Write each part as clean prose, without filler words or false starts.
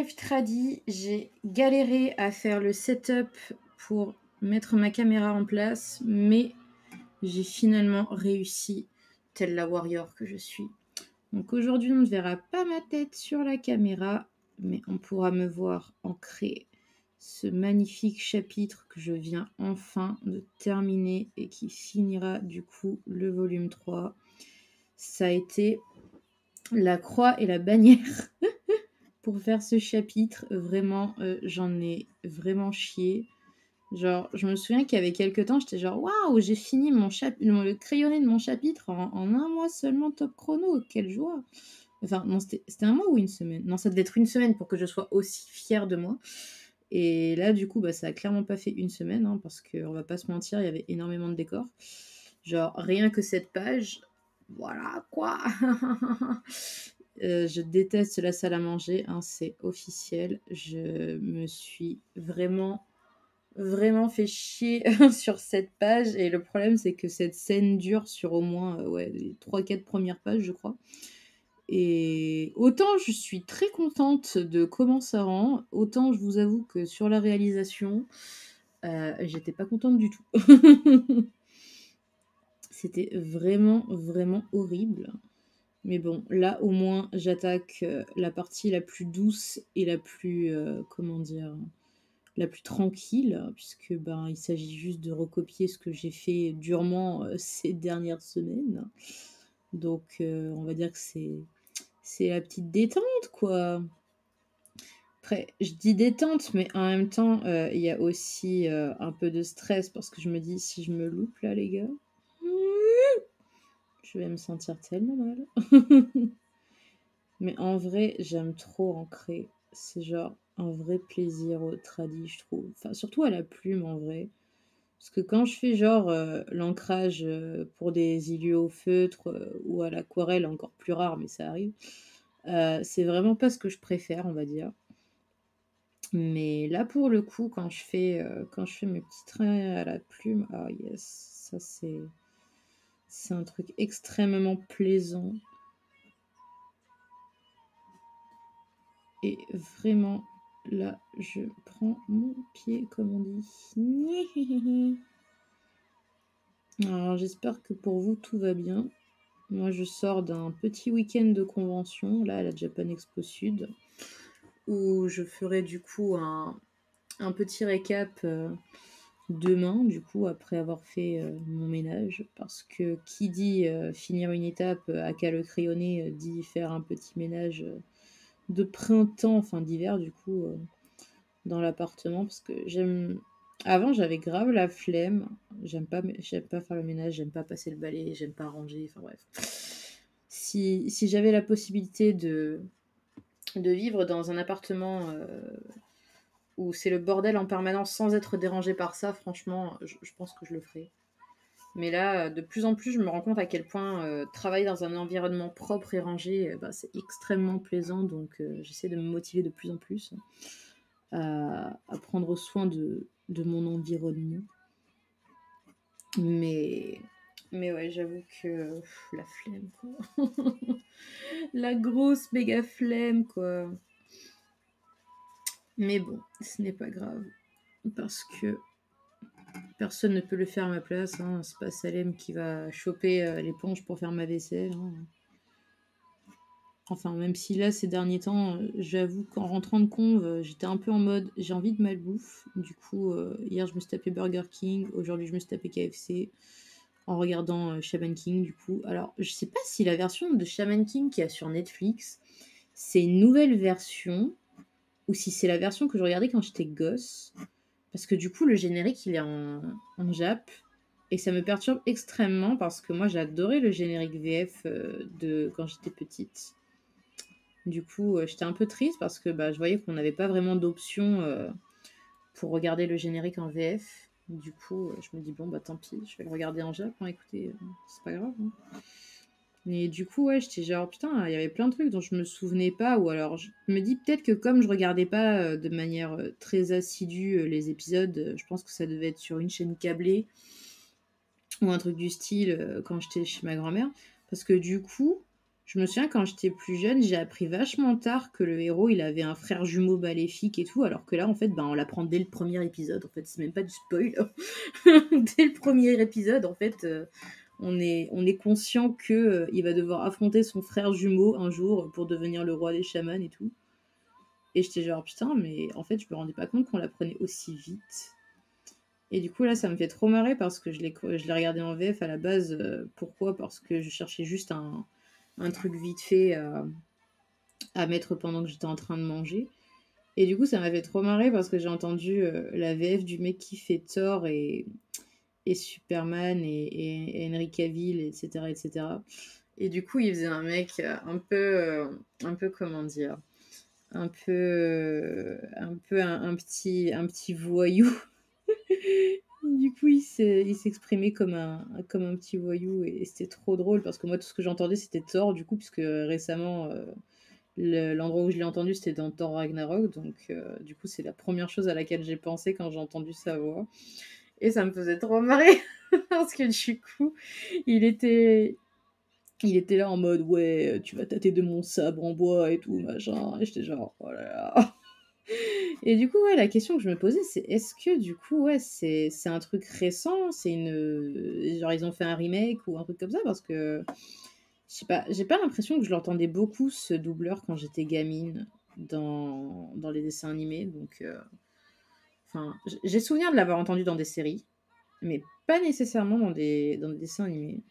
Tradi, j'ai galéré à faire le setup pour mettre ma caméra en place, mais j'ai finalement réussi, telle la warrior que je suis. Donc aujourd'hui, on ne verra pas ma tête sur la caméra, mais on pourra me voir ancrer ce magnifique chapitre que je viens enfin de terminer et qui finira du coup le volume 3. Ça a été la croix et la bannière pour faire ce chapitre. Vraiment, j'en ai vraiment chié. Genre, je me souviens qu'il y avait quelques temps, j'étais genre waouh, j'ai fini le crayonné de mon chapitre en un mois seulement, top chrono, quelle joie! Enfin, non, c'était un mois ou une semaine? Non, ça devait être une semaine pour que je sois aussi fière de moi. Et là, du coup, bah, ça a clairement pas fait une semaine, hein, parce qu'on va pas se mentir, il y avait énormément de décors. Genre, rien que cette page, voilà quoi! Je déteste la salle à manger, hein, c'est officiel. Je me suis vraiment, vraiment fait chier sur cette page. Et le problème, c'est que cette scène dure sur au moins les 3-4 premières pages, je crois. Et autant je suis très contente de comment ça rend, autant je vous avoue que sur la réalisation, j'étais pas contente du tout. C'était vraiment, vraiment horrible. Mais bon, là au moins j'attaque la partie la plus douce et la plus, comment dire, la plus tranquille, puisque ben il s'agit juste de recopier ce que j'ai fait durement ces dernières semaines. Donc on va dire que c'est la petite détente, quoi. Après, je dis détente, mais en même temps, il y a aussi un peu de stress parce que je me dis, si je me loupe là, les gars, je vais me sentir tellement mal. Mais en vrai, j'aime trop ancrer. C'est genre un vrai plaisir au tradi, je trouve. Enfin, surtout à la plume, en vrai. Parce que quand je fais genre l'ancrage pour des illuaux au feutre ou à l'aquarelle, encore plus rare, mais ça arrive, c'est vraiment pas ce que je préfère, on va dire. Mais là, pour le coup, quand je fais mes petits traits à la plume, ah yes, ça c'est un truc extrêmement plaisant. Et vraiment, là, je prends mon pied, comme on dit. Alors, j'espère que pour vous, tout va bien. Moi, je sors d'un petit week-end de convention, là, à la Japan Expo Sud, où je ferai du coup un petit récap demain, du coup, après avoir fait mon ménage, parce que qui dit finir une étape à qu'à le crayonner, dit faire un petit ménage de printemps, enfin d'hiver, du coup, dans l'appartement, parce que j'aime... Avant, j'avais grave la flemme. J'aime pas faire le ménage, j'aime pas passer le balai, j'aime pas ranger, enfin bref. Si j'avais la possibilité de vivre dans un appartement où c'est le bordel en permanence sans être dérangé par ça, franchement, je pense que je le ferais. Mais là, de plus en plus, je me rends compte à quel point travailler dans un environnement propre et rangé, bah, c'est extrêmement plaisant. Donc, j'essaie de me motiver de plus en plus à prendre soin de mon environnement. Mais, mais ouais, j'avoue que la flemme, quoi. La grosse méga flemme, quoi. Mais bon, ce n'est pas grave. Parce que personne ne peut le faire à ma place. Hein. C'est pas Salem qui va choper l'éponge pour faire ma vaisselle. Hein. Enfin, même si là, ces derniers temps, j'avoue qu'en rentrant de conve, j'étais un peu en mode j'ai envie de malbouffe. Du coup, hier, je me suis tapé Burger King. Aujourd'hui, je me suis tapé KFC. En regardant Shaman King, du coup. Alors, je sais pas si la version de Shaman King qu'il y a sur Netflix, c'est une nouvelle version ou si c'est la version que je regardais quand j'étais gosse. Parce que du coup, le générique, il est en Jap. Et ça me perturbe extrêmement parce que moi, j'adorais le générique VF de quand j'étais petite. Du coup, j'étais un peu triste parce que bah, je voyais qu'on n'avait pas vraiment d'option pour regarder le générique en VF. Du coup, je me dis, bon, bah tant pis, je vais le regarder en Jap. Hein, écoutez, c'est pas grave. Hein. Mais du coup, ouais, j'étais genre, putain, il y avait plein de trucs dont je me souvenais pas. Ou alors, je me dis peut-être que comme je regardais pas de manière très assidue les épisodes, je pense que ça devait être sur une chaîne câblée ou un truc du style quand j'étais chez ma grand-mère. Parce que du coup, Je me souviens quand j'étais plus jeune, j'ai appris vachement tard que le héros, il avait un frère jumeau maléfique et tout, alors que là, en fait, on l'apprend dès le premier épisode. En fait, c'est même pas du spoil. Dès le premier épisode, en fait, on est conscient que il va devoir affronter son frère jumeau un jour pour devenir le roi des chamans et tout. Et j'étais genre, putain, mais en fait, je me rendais pas compte qu'on l'apprenait aussi vite. Et du coup, là, ça me fait trop marrer parce que je l'ai regardé en VF à la base. Pourquoi? Parce que je cherchais juste un truc vite fait à mettre pendant que j'étais en train de manger. Et du coup, ça m'a fait trop marrer parce que j'ai entendu la VF du mec qui fait Thor et Superman et Henry Cavill, etc., etc. Et du coup, il faisait un mec un peu comment dire, un petit voyou. Du coup, il s'exprimait comme un petit voyou et c'était trop drôle parce que moi, tout ce que j'entendais, c'était Thor, du coup, puisque récemment, l'endroit où je l'ai entendu, c'était dans Thor Ragnarok. Donc, du coup, c'est la première chose à laquelle j'ai pensé quand j'ai entendu sa voix. Et ça me faisait trop marrer parce que du coup, il était, il était là en mode ouais, tu vas tâter de mon sabre en bois et tout, machin. Et j'étais genre, oh là là. Et du coup, ouais, la question que je me posais, c'est est-ce que du coup, ouais, c'est un truc récent? C'est une. Genre, ils ont fait un remake ou un truc comme ça? Parce que, je sais pas, j'ai pas l'impression que je l'entendais beaucoup, ce doubleur, quand j'étais gamine, dans les dessins animés. Donc, enfin, j'ai souvenir de l'avoir entendu dans des séries, mais pas nécessairement dans des dessins animés.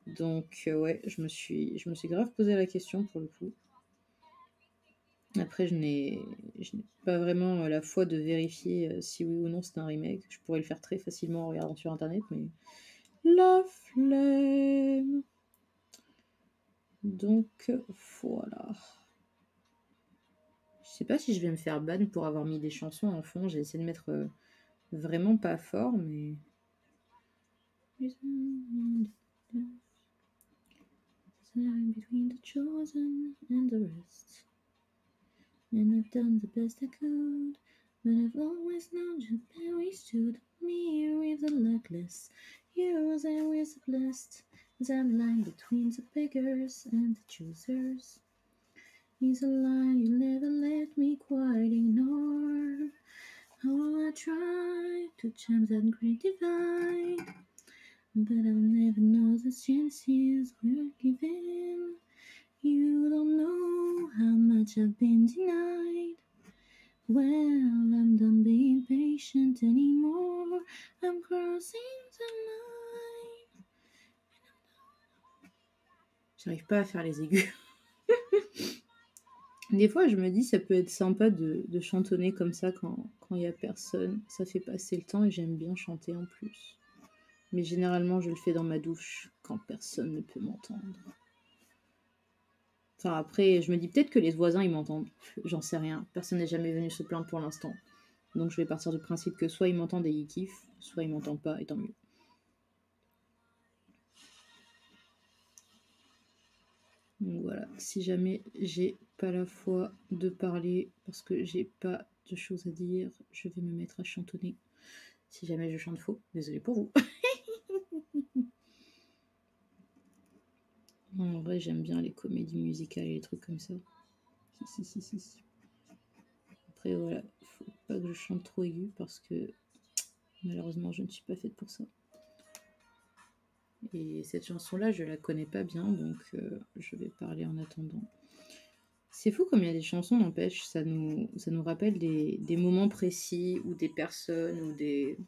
Donc, ouais, je me suis grave posé la question pour le coup. Après, je n'ai pas vraiment la foi de vérifier si oui ou non c'est un remake. Je pourrais le faire très facilement en regardant sur internet, mais la flemme. Donc, voilà. Je sais pas si je vais me faire ban pour avoir mis des chansons en fond. J'ai essayé de mettre vraiment pas fort, mais. Between the chosen and the rest. And I've done the best I could, but I've always known just where we stood. Me with the luckless, heroes and we're so blessed. That line between the beggars and the choosers is a line you never let me quite ignore. Oh, I try to jump that great divide, but I'll never know the chances we're given. You don't know how much I've been denied. Well, I'm done being patient anymore. I'm crossing the line. J'arrive pas à faire les aigus. Des fois, je me dis, ça peut être sympa de chantonner comme ça quand il y a personne. Ça fait passer le temps et j'aime bien chanter en plus. Mais généralement, je le fais dans ma douche quand personne ne peut m'entendre. Enfin, après, je me dis peut-être que les voisins, ils m'entendent. J'en sais rien. Personne n'est jamais venu se plaindre pour l'instant. Donc je vais partir du principe que soit ils m'entendent et ils kiffent, soit ils m'entendent pas et tant mieux. Donc voilà, si jamais j'ai pas la foi de parler parce que j'ai pas de choses à dire, je vais me mettre à chantonner. Si jamais je chante faux, désolé pour vous. En vrai, j'aime bien les comédies musicales et les trucs comme ça. Si. Après, voilà, faut pas que je chante trop aigu parce que malheureusement, je ne suis pas faite pour ça. Et cette chanson-là, je la connais pas bien, donc je vais parler en attendant. C'est fou comme il y a des chansons, n'empêche, ça nous rappelle des moments précis ou des personnes ou des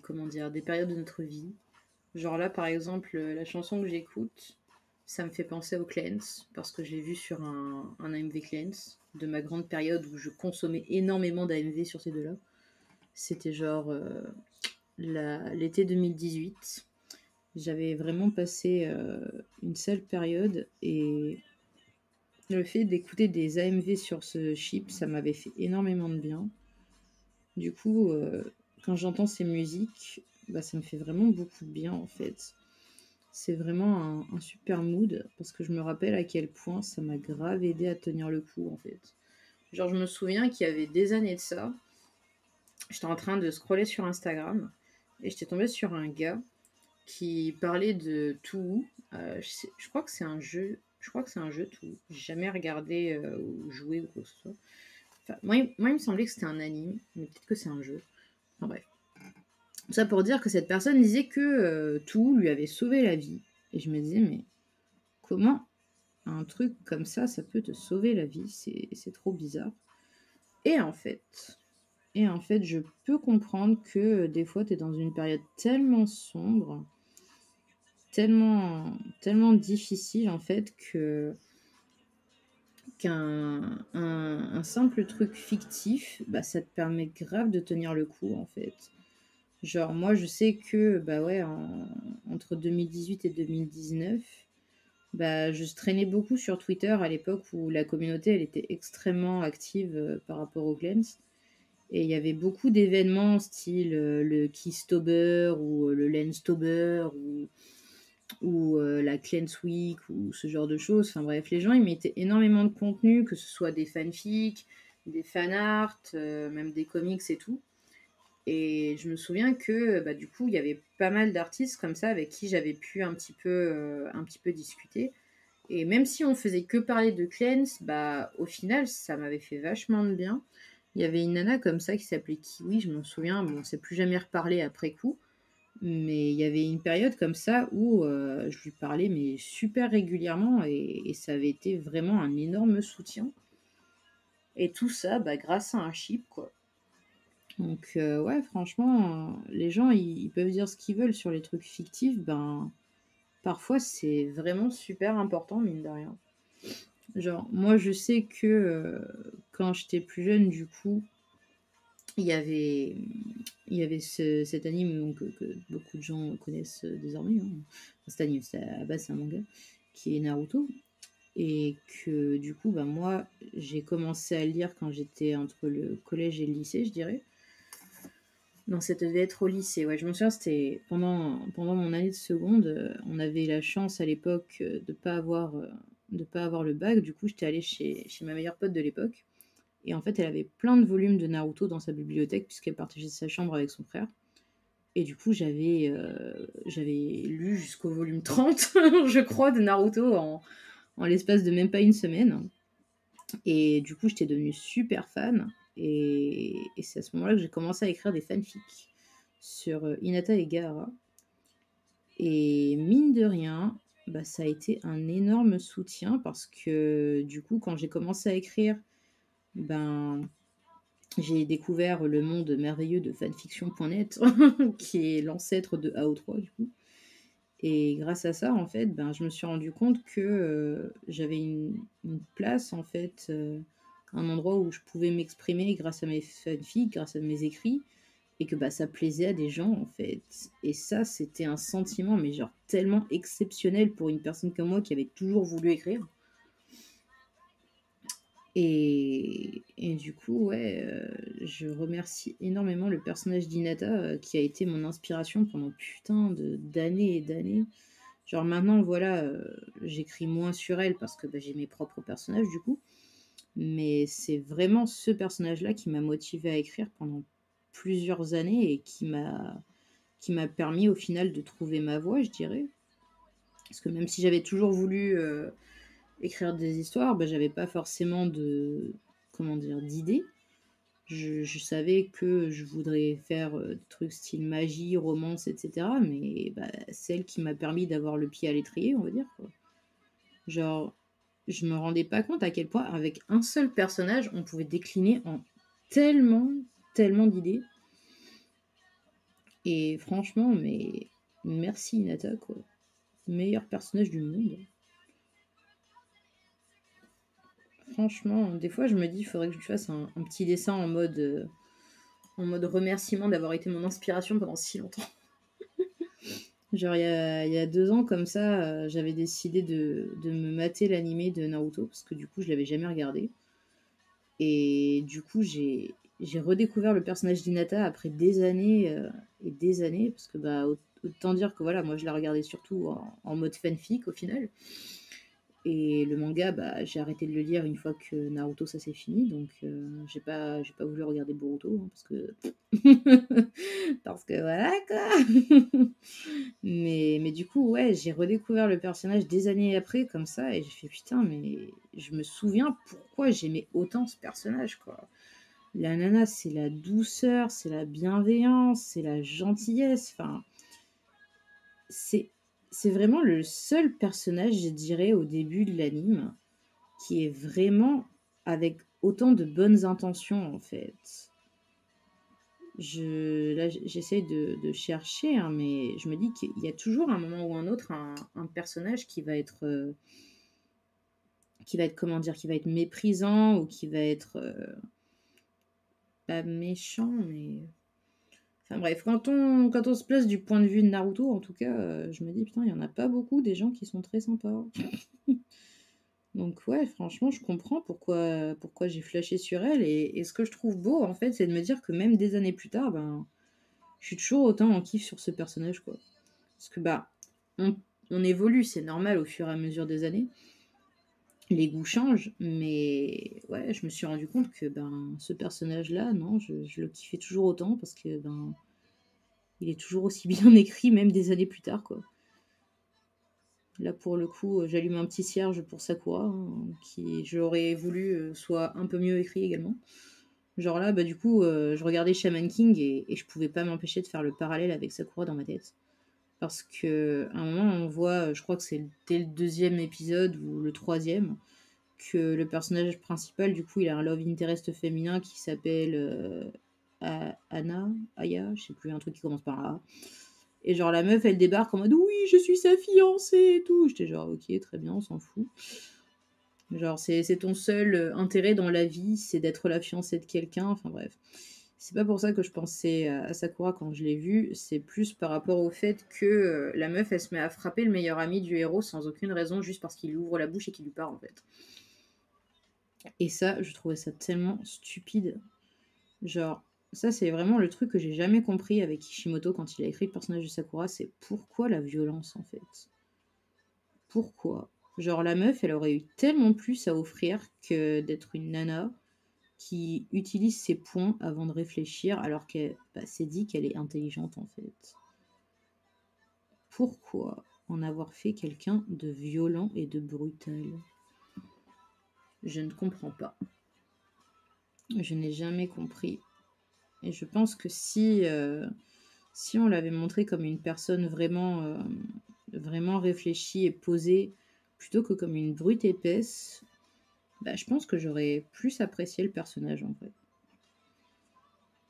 comment dire, des périodes de notre vie. Genre là, par exemple, la chanson que j'écoute, ça me fait penser aux Clans, parce que j'ai vu sur un AMV Clans, de ma grande période où je consommais énormément d'AMV sur ces deux-là. C'était genre l'été 2018. J'avais vraiment passé une seule période et le fait d'écouter des AMV sur ce chip, ça m'avait fait énormément de bien. Du coup, quand j'entends ces musiques, ça me fait vraiment beaucoup de bien en fait. C'est vraiment un super mood parce que je me rappelle à quel point ça m'a grave aidé à tenir le coup en fait. Genre, je me souviens qu'il y avait des années de ça, j'étais en train de scroller sur Instagram et j'étais tombée sur un gars qui parlait de Too. Je crois que c'est un jeu. Je crois que c'est un jeu Too. J'ai jamais regardé ou joué ou quoi que ce soit. Enfin, moi, il me semblait que c'était un anime, mais peut-être que c'est un jeu. Enfin bref. Tout ça pour dire que cette personne disait que Too lui avait sauvé la vie. Et je me disais, mais comment un truc comme ça peut te sauver la vie? C'est trop bizarre. Et en fait, je peux comprendre que des fois, tu es dans une période tellement sombre, tellement difficile en fait qu'un simple truc fictif, bah, ça te permet grave de tenir le coup en fait. Genre moi je sais que bah ouais entre 2018 et 2019, bah je traînais beaucoup sur Twitter à l'époque où la communauté elle était extrêmement active par rapport aux Glens. Et il y avait beaucoup d'événements style le Keystober ou le Lenstober ou la Cleanse Week ou ce genre de choses. Enfin bref, les gens ils mettaient énormément de contenu, que ce soit des fanfics, des fanarts, même des comics et tout. Et je me souviens que bah, du coup il y avait pas mal d'artistes comme ça avec qui j'avais pu un petit peu discuter. Et même si on faisait que parler de Cleanse, bah au final ça m'avait fait vachement de bien. Il y avait une nana comme ça qui s'appelait Kiwi, je m'en souviens. Bon, on s'est plus jamais reparlé après coup. Mais il y avait une période comme ça où je lui parlais mais super régulièrement et ça avait été vraiment un énorme soutien. Et tout ça, bah, grâce à un chip, quoi. Donc ouais, franchement, les gens, ils peuvent dire ce qu'ils veulent sur les trucs fictifs. Ben, parfois, c'est vraiment super important, mine de rien. Genre, moi, je sais que quand j'étais plus jeune, du coup, il y avait, cet anime donc, que beaucoup de gens connaissent désormais. Hein. Cet anime, à la base, c'est un manga qui est Naruto. Et que du coup, bah, moi, j'ai commencé à le lire quand j'étais entre le collège et le lycée, je dirais. Non, ça devait être au lycée. Ouais, je me souviens, c'était pendant mon année de seconde. On avait la chance à l'époque de pas avoir le bac. Du coup, j'étais allée chez ma meilleure pote de l'époque. Et en fait, elle avait plein de volumes de Naruto dans sa bibliothèque puisqu'elle partageait sa chambre avec son frère. Et du coup, j'avais lu jusqu'au volume 30, je crois, de Naruto en l'espace de même pas une semaine. Et du coup, j'étais devenue super fan. Et c'est à ce moment-là que j'ai commencé à écrire des fanfics sur Hinata et Gaara. Et mine de rien, bah, ça a été un énorme soutien parce que du coup, quand j'ai commencé à écrire, ben, j'ai découvert le monde merveilleux de fanfiction.net, qui est l'ancêtre de AO3 du coup. Et grâce à ça, en fait, ben, je me suis rendu compte que j'avais une place, en fait, un endroit où je pouvais m'exprimer grâce à mes fanfics, grâce à mes écrits, et que bah, ça plaisait à des gens, en fait. Et ça, c'était un sentiment, mais genre tellement exceptionnel pour une personne comme moi qui avait toujours voulu écrire. Et du coup, ouais, je remercie énormément le personnage d'Hinata qui a été mon inspiration pendant putain d'années et d'années. Genre maintenant, voilà, j'écris moins sur elle parce que bah, j'ai mes propres personnages du coup. Mais c'est vraiment ce personnage-là qui m'a motivée à écrire pendant plusieurs années et qui m'a permis au final de trouver ma voie, je dirais. Parce que même si j'avais toujours voulu écrire des histoires, bah, j'avais pas forcément comment dire, d'idées. Je savais que je voudrais faire des trucs style magie, romance, etc. Mais bah, celle qui m'a permis d'avoir le pied à l'étrier, on va dire, quoi. Genre, je me rendais pas compte à quel point, avec un seul personnage, on pouvait décliner en tellement d'idées. Et franchement, mais merci Hinata, quoi. Meilleur personnage du monde. Franchement, des fois, je me dis, il faudrait que je fasse un petit dessin en mode remerciement d'avoir été mon inspiration pendant si longtemps. Genre, il y a 2 ans, comme ça, j'avais décidé de me mater l'animé de Naruto, parce que du coup, je l'avais jamais regardé. Et du coup, j'ai redécouvert le personnage d'Hinata après des années et des années, parce que bah, autant dire que voilà, moi je la regardais surtout en mode fanfic au final. Et le manga, bah, j'ai arrêté de le lire une fois que Naruto, ça s'est fini, donc j'ai pas voulu regarder Boruto, hein, parce que parce que voilà, quoi. Mais du coup, ouais, j'ai redécouvert le personnage des années après comme ça et j'ai fait: «Putain, mais je me souviens pourquoi j'aimais autant ce personnage, quoi». La nana, c'est la douceur, c'est la bienveillance, c'est la gentillesse, enfin, c'est c'est vraiment le seul personnage, je dirais, au début de l'anime, qui est vraiment avec autant de bonnes intentions, en fait. Là, j'essaie de chercher, hein, mais je me dis qu'il y a toujours un moment ou un autre un personnage qui va être, comment dire, qui va être méprisant ou qui va être pas méchant, mais enfin bref, quand on se place du point de vue de Naruto, en tout cas, je me dis, putain, il y en a pas beaucoup des gens qui sont très sympas. Donc ouais, franchement, je comprends pourquoi j'ai flashé sur elle. Et ce que je trouve beau, en fait, c'est de me dire que même des années plus tard, ben, je suis toujours autant en kiff sur ce personnage, quoi. Parce que bah, on, on évolue, c'est normal au fur et à mesure des années. Les goûts changent, mais ouais, je me suis rendu compte que ben ce personnage-là, non, je le kiffais toujours autant parce que ben il est toujours aussi bien écrit, même des années plus tard, quoi. Là, pour le coup, j'allume un petit cierge pour Sakura, hein, qui j'aurais voulu soit un peu mieux écrit également. Genre là, bah du coup, je regardais Shaman King et je pouvais pas m'empêcher de faire le parallèle avec Sakura dans ma tête. Parce que à un moment, on voit, je crois que c'est dès le deuxième épisode ou le troisième, que le personnage principal, du coup, il a un love interest féminin qui s'appelle Anna, Aya, je sais plus, un truc qui commence par A. Et genre la meuf, elle débarque en mode oui, je suis sa fiancée et tout. J'étais genre ok, très bien, on s'en fout. Genre c'est ton seul intérêt dans la vie, c'est d'être la fiancée de quelqu'un. Enfin bref. C'est pas pour ça que je pensais à Sakura quand je l'ai vue, c'est plus par rapport au fait que la meuf, elle se met à frapper le meilleur ami du héros sans aucune raison, juste parce qu'il lui ouvre la bouche et qu'il lui parle en fait. Et ça, je trouvais ça tellement stupide. Genre, ça c'est vraiment le truc que j'ai jamais compris avec Kishimoto quand il a écrit le personnage de Sakura, c'est pourquoi la violence en fait. Pourquoi? Genre la meuf, elle aurait eu tellement plus à offrir que d'être une nana qui utilise ses points avant de réfléchir alors qu'elle s'est dit qu'elle est intelligente en fait. Pourquoi en avoir fait quelqu'un de violent et de brutal? Je ne comprends pas. Je n'ai jamais compris. Et je pense que si on l'avait montré comme une personne vraiment réfléchie et posée, plutôt que comme une brute épaisse, bah, je pense que j'aurais plus apprécié le personnage en fait.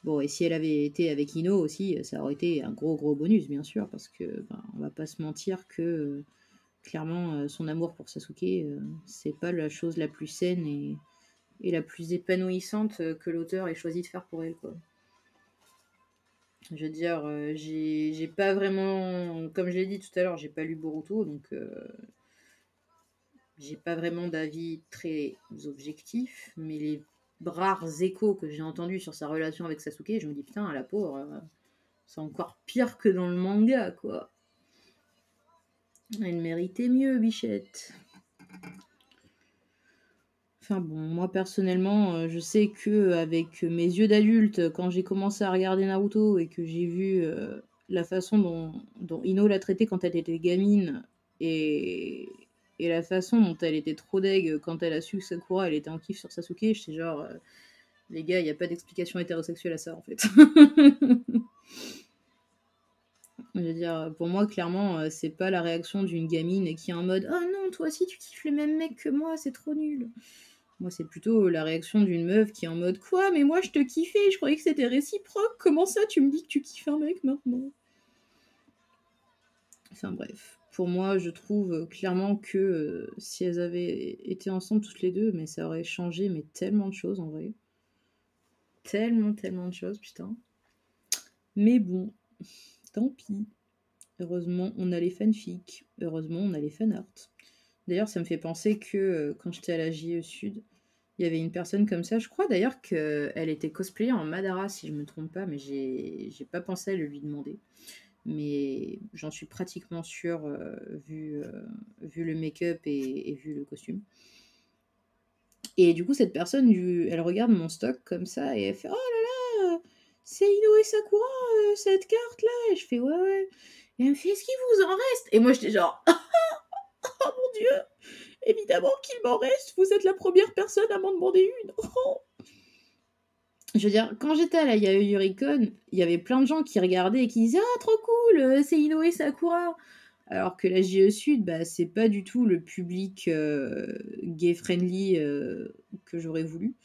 Bon, et si elle avait été avec Ino aussi, ça aurait été un gros bonus, bien sûr, parce que ben, on va pas se mentir que clairement son amour pour Sasuke, c'est pas la chose la plus saine et la plus épanouissante que l'auteur ait choisi de faire pour elle, quoi. Je veux dire, j'ai pas vraiment, comme je l'ai dit tout à l'heure, j'ai pas lu Boruto, donc j'ai pas vraiment d'avis très objectif, mais les rares échos que j'ai entendus sur sa relation avec Sasuke, je me dis putain, la pauvre, c'est encore pire que dans le manga, quoi. Elle méritait mieux, Bichette. Enfin bon, moi personnellement, je sais que avec mes yeux d'adulte, quand j'ai commencé à regarder Naruto et que j'ai vu la façon dont Ino l'a traitée quand elle était gamine et, et la façon dont elle était trop deg quand elle a su que Sakura elle était en kiff sur Sasuke, j'étais genre, les gars, il n'y a pas d'explication hétérosexuelle à ça en fait. Je veux dire, pour moi, clairement, c'est pas la réaction d'une gamine qui est en mode oh non, toi aussi tu kiffes les mêmes mecs que moi, c'est trop nul. Moi, c'est plutôt la réaction d'une meuf qui est en mode quoi, mais moi je te kiffais, je croyais que c'était réciproque, comment ça tu me dis que tu kiffes un mec maintenant? Enfin bref, pour moi, je trouve clairement que si elles avaient été ensemble toutes les deux, mais ça aurait changé mais tellement de choses en vrai. Tellement de choses, putain. Mais bon, tant pis. Heureusement, on a les fanfics. Heureusement, on a les fanarts. D'ailleurs, ça me fait penser que quand j'étais à la JE Sud, il y avait une personne comme ça. Je crois d'ailleurs qu'elle était cosplayée en Madara, si je me trompe pas, mais j'ai pas pensé à le lui demander. mais j'en suis pratiquement sûre, vu le make-up et vu le costume. Et du coup, cette personne, elle regarde mon stock comme ça et elle fait: «Oh là là, c'est Inoue Sakura, cette carte-là!» Et je fais: «Ouais, ouais». Et elle me fait: «Est-ce qu'il vous en reste?» Et moi, j'étais genre: «Oh mon Dieu, évidemment qu'il m'en reste, vous êtes la première personne à m'en demander une!» Oh. Je veux dire, quand j'étais à la Yayoi-Oricon, il y avait plein de gens qui regardaient et qui disaient: «Ah trop cool, c'est Inoue Sakura!» Alors que la JE Sud, bah, c'est pas du tout le public, gay friendly, que j'aurais voulu.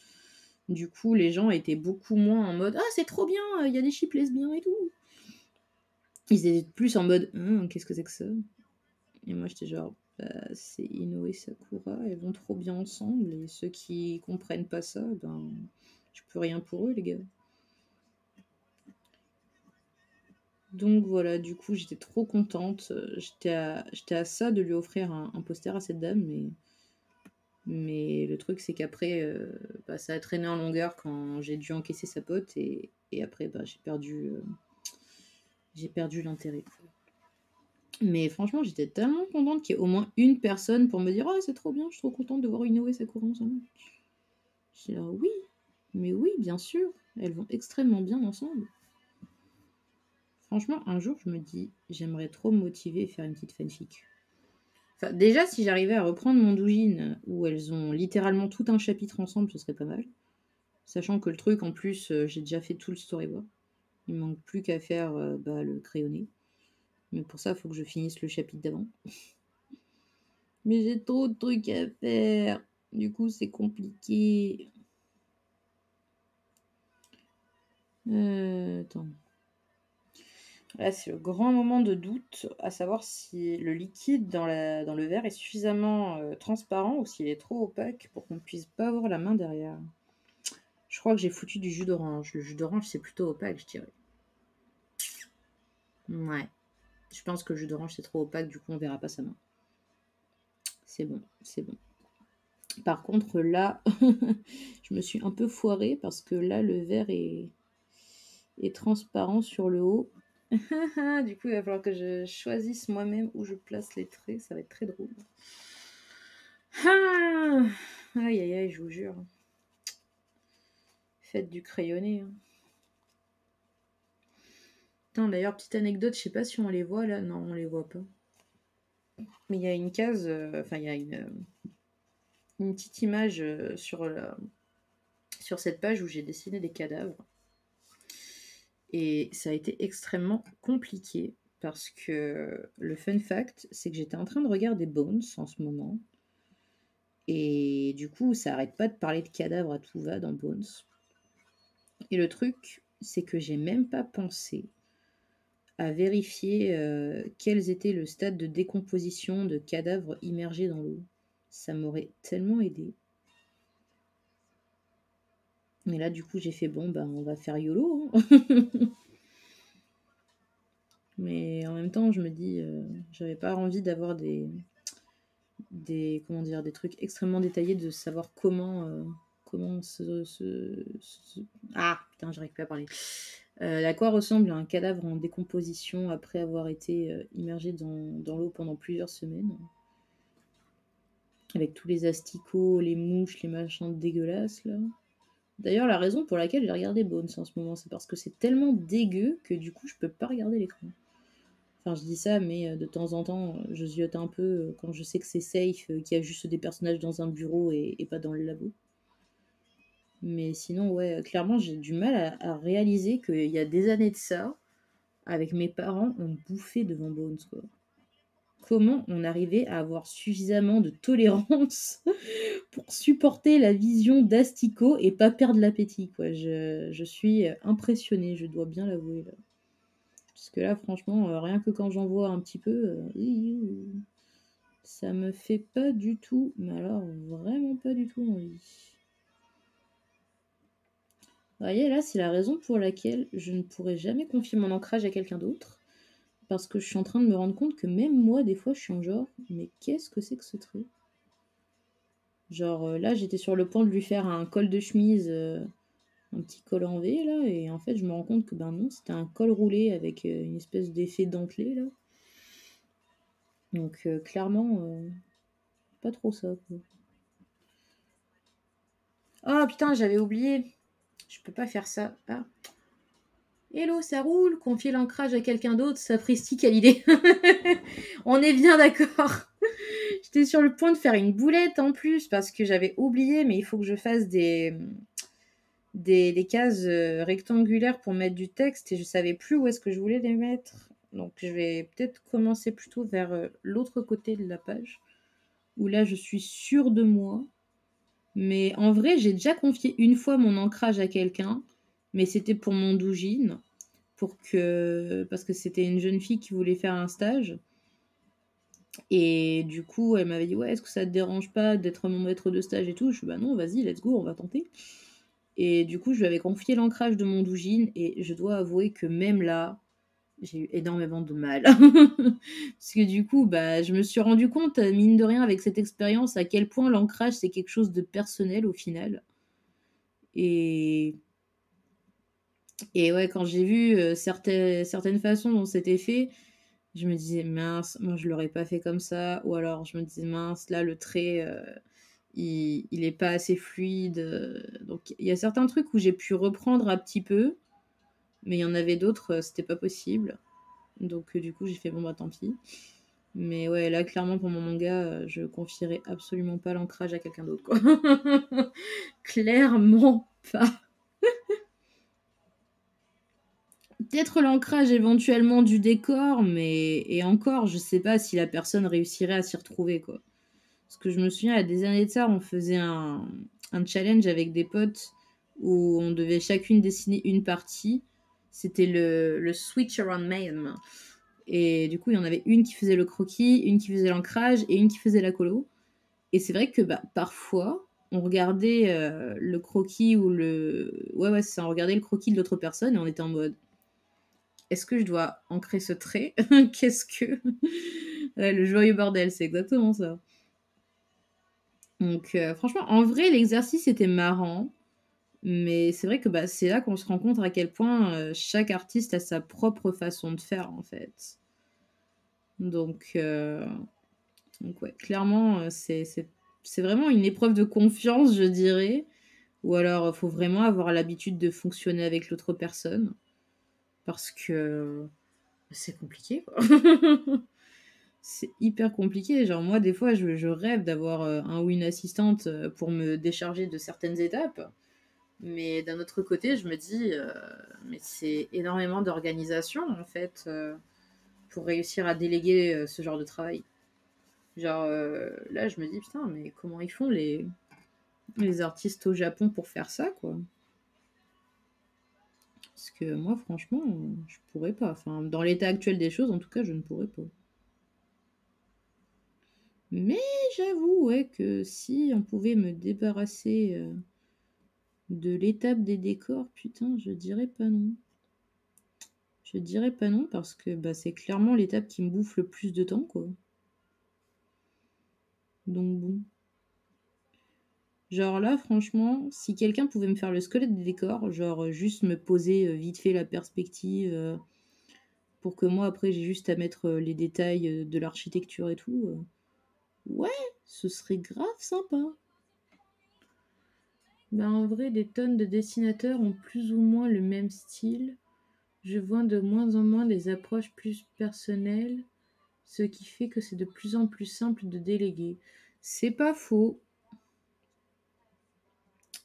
Du coup, les gens étaient beaucoup moins en mode: «Ah c'est trop bien, il y a des chips lesbiens et tout». Ils étaient plus en mode: qu'est-ce que c'est que ça?» Et moi j'étais genre: «Bah, c'est Inoue et Sakura, elles vont trop bien ensemble et ceux qui comprennent pas ça, ben, je peux rien pour eux les gars». Donc voilà, du coup j'étais trop contente, j'étais à ça de lui offrir un poster à cette dame, mais le truc c'est qu'après, bah, ça a traîné en longueur quand j'ai dû encaisser sa pote et après, bah, j'ai perdu l'intérêt, quoi. Mais franchement, j'étais tellement contente qu'il y ait au moins une personne pour me dire: «Ah c'est trop bien, je suis trop contente de voir Inoue et Sakura ensemble». J'étais là: «Oui, mais oui, bien sûr, elles vont extrêmement bien ensemble». Franchement, un jour, je me dis: «J'aimerais trop me motiver et faire une petite fanfic». Enfin, déjà, si j'arrivais à reprendre mon doujin où elles ont littéralement tout un chapitre ensemble, ce serait pas mal. Sachant que le truc, en plus, j'ai déjà fait tout le storyboard. Il manque plus qu'à faire, bah, le crayonné. Mais pour ça, il faut que je finisse le chapitre d'avant. Mais j'ai trop de trucs à faire. Du coup, c'est compliqué. Attends. Là, c'est le grand moment de doute, à savoir si le liquide dans le verre est suffisamment transparent ou s'il est trop opaque pour qu'on ne puisse pas voir la main derrière. Je crois que j'ai foutu du jus d'orange. Le jus d'orange, c'est plutôt opaque, je dirais. Ouais. Je pense que le jus d'orange, c'est trop opaque, du coup, on verra pas sa main. C'est bon, c'est bon. Par contre, là, je me suis un peu foirée parce que là, le verre est transparent sur le haut. Du coup, il va falloir que je choisisse moi-même où je place les traits. Ça va être très drôle. Ah, aïe, aïe, aïe, je vous jure. Faites du crayonné. Hein. Putain, d'ailleurs, petite anecdote, je sais pas si on les voit là. Non, on les voit pas. Mais il y a une case, enfin, il y a une petite image sur cette page où j'ai dessiné des cadavres. Et ça a été extrêmement compliqué parce que le fun fact, c'est que j'étais en train de regarder Bones en ce moment. Et du coup, ça arrête pas de parler de cadavres à tout va dans Bones. Et le truc, c'est que j'ai même pas pensé à vérifier quels étaient le stade de décomposition de cadavres immergés dans l'eau. Ça m'aurait tellement aidé. Mais là, du coup, j'ai fait bon, ben, on va faire YOLO. Hein. Mais en même temps, je me dis, j'avais pas envie d'avoir comment dire, des trucs extrêmement détaillés, de savoir comment ah putain, j'arrive pas à parler. À quoi ressemble un cadavre en décomposition après avoir été immergé dans l'eau pendant plusieurs semaines, avec tous les asticots, les mouches, les machins dégueulasses là. D'ailleurs, la raison pour laquelle j'ai regardé Bones en ce moment, c'est parce que c'est tellement dégueu que du coup, je peux pas regarder l'écran. Enfin, je dis ça, mais de temps en temps, je ziote un peu quand je sais que c'est safe, qu'il y a juste des personnages dans un bureau et pas dans le labo. Mais sinon, ouais, clairement, j'ai du mal à réaliser qu'il y a des années de ça, avec mes parents, on bouffait devant Bones, quoi. Comment on arrivait à avoir suffisamment de tolérance pour supporter la vision d'Astico et pas perdre l'appétit, quoi. Je suis impressionnée, je dois bien l'avouer, là. Parce que là, franchement, rien que quand j'en vois un petit peu, ça me fait pas du tout, mais alors vraiment pas du tout envie. Vous voyez, là, c'est la raison pour laquelle je ne pourrai jamais confier mon ancrage à quelqu'un d'autre. Parce que je suis en train de me rendre compte que même moi, des fois, je suis en genre, mais qu'est-ce que c'est que ce trait? Genre, là, j'étais sur le point de lui faire un col de chemise un petit col en V là, et en fait je me rends compte que ben non, c'était un col roulé avec une espèce d'effet dentelé là. Donc clairement, pas trop ça, quoi. Oh putain, j'avais oublié. Je peux pas faire ça. Ah. Hello, ça roule. Confier l'ancrage à quelqu'un d'autre, sapristi, quelle idée. On est bien d'accord. J'étais sur le point de faire une boulette en plus parce que j'avais oublié, mais il faut que je fasse des cases rectangulaires pour mettre du texte et je savais plus où est-ce que je voulais les mettre. Donc je vais peut-être commencer plutôt vers l'autre côté de la page où là je suis sûre de moi. Mais en vrai, j'ai déjà confié une fois mon ancrage à quelqu'un, mais c'était pour mon doujin, parce que c'était une jeune fille qui voulait faire un stage. Et du coup, elle m'avait dit, ouais, est-ce que ça te dérange pas d'être mon maître de stage et tout? Je suis, bah non, vas-y, let's go, on va tenter. Et du coup, je lui avais confié l'ancrage de mon doujin et je dois avouer que même là, j'ai eu énormément de mal. Parce que du coup, bah, je me suis rendu compte, mine de rien, avec cette expérience, à quel point l'ancrage, c'est quelque chose de personnel au final. Et, et ouais, quand j'ai vu certaines façons dont c'était fait, je me disais, mince, moi je l'aurais pas fait comme ça. Ou alors je me disais, mince, là le trait, il est pas assez fluide. Donc il y a certains trucs où j'ai pu reprendre un petit peu, mais il y en avait d'autres, c'était pas possible. Donc du coup, j'ai fait, bon bah tant pis. Mais ouais, là clairement pour mon manga, je confierais absolument pas l'ancrage à quelqu'un d'autre, quoi. Clairement pas. Peut-être l'ancrage éventuellement du décor, mais et encore, je sais pas si la personne réussirait à s'y retrouver, quoi. Parce que je me souviens, il y a des années de ça, on faisait un challenge avec des potes où on devait chacune dessiner une partie. C'était le Switch Around Mayhem. Et du coup, il y en avait une qui faisait le croquis, une qui faisait l'ancrage et une qui faisait la colo. Et c'est vrai que bah, parfois, on regardait le croquis ou le... Ouais, c'est ça, on regardait le croquis de l'autre personne et on était en mode est-ce que je dois ancrer ce trait? Qu'est-ce que... Ouais, le joyeux bordel, c'est exactement ça. Donc franchement, en vrai, l'exercice était marrant. Mais c'est vrai que bah, c'est là qu'on se rend compte à quel point chaque artiste a sa propre façon de faire, en fait. Donc, ouais, clairement, c'est vraiment une épreuve de confiance, je dirais. Ou alors, il faut vraiment avoir l'habitude de fonctionner avec l'autre personne. Parce que c'est compliqué, quoi. C'est hyper compliqué. Genre, moi, des fois, je rêve d'avoir un ou une assistante pour me décharger de certaines étapes. Mais d'un autre côté, je me dis, mais c'est énormément d'organisation, en fait, pour réussir à déléguer ce genre de travail. Genre, là, je me dis, putain, mais comment ils font les artistes au Japon pour faire ça, quoi? Parce que moi, franchement, je pourrais pas. Enfin, dans l'état actuel des choses, en tout cas, je ne pourrais pas. Mais j'avoue, ouais, que si on pouvait me débarrasser de l'étape des décors, putain, je dirais pas non. Je dirais pas non parce que bah, c'est clairement l'étape qui me bouffe le plus de temps, quoi. Donc bon. Genre là, franchement, si quelqu'un pouvait me faire le squelette des décors, genre juste me poser vite fait la perspective pour que moi après j'ai juste à mettre les détails de l'architecture et tout, ouais, ce serait grave sympa. Ben en vrai, des tonnes de dessinateurs ont plus ou moins le même style. Je vois de moins en moins des approches plus personnelles, ce qui fait que c'est de plus en plus simple de déléguer. C'est pas faux.